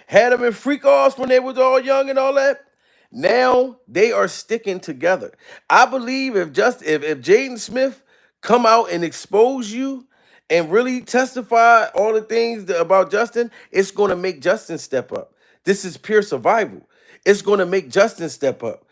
had them in freak offs when they was all young and all that. Now they are sticking together. I believe if Jaden Smith come out and expose you and really testify all the things about Justin, it's going to make Justin step up. This is pure survival. It's going to make Justin step up.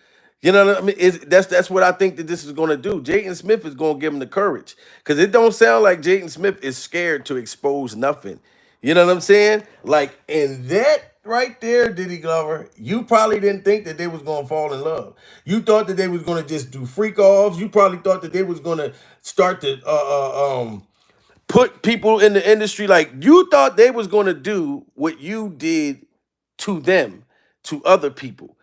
You know what I mean? That's what I think that this is going to do. Jaden Smith is going to give him the courage. Because it don't sound like Jaden Smith is scared to expose nothing. You know what I'm saying? Like, and that right there, Diddy Glover. You probably didn't think that they was gonna fall in love. You thought that they was gonna just do freak offs. You probably thought that they was gonna start to put people in the industry. Like, you thought they was gonna do what you did to them, to other people.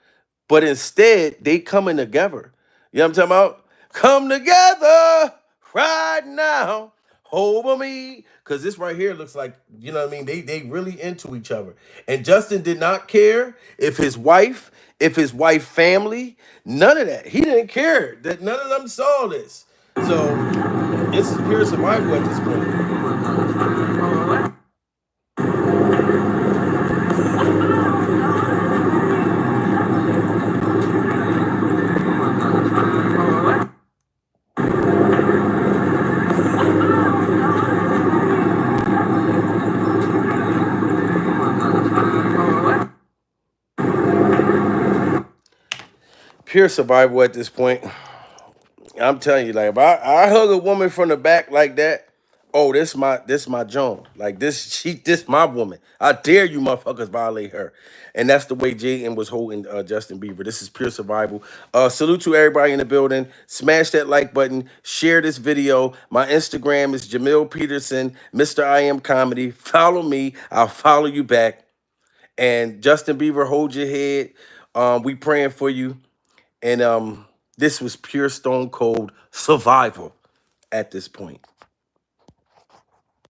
But instead, they coming together. You know what I'm talking about? Come together right now over me. Because this right here looks like, you know what I mean? They really into each other. And Justin did not care if his wife family, none of that. He didn't care that none of them saw this. So this is pure survival at this point. Pure survival at this point. I'm telling you, like, if I hug a woman from the back like that, oh, this my Joan. Like, this my woman. I dare you motherfuckers violate her. And that's the way Jaden was holding Justin Bieber. This is pure survival. Salute to everybody in the building. Smash that like button. Share this video. My Instagram is Jamil Peterson, Mr. I Am Comedy. Follow me. I'll follow you back. And Justin Bieber, hold your head. We praying for you. And this was pure stone cold survival at this point.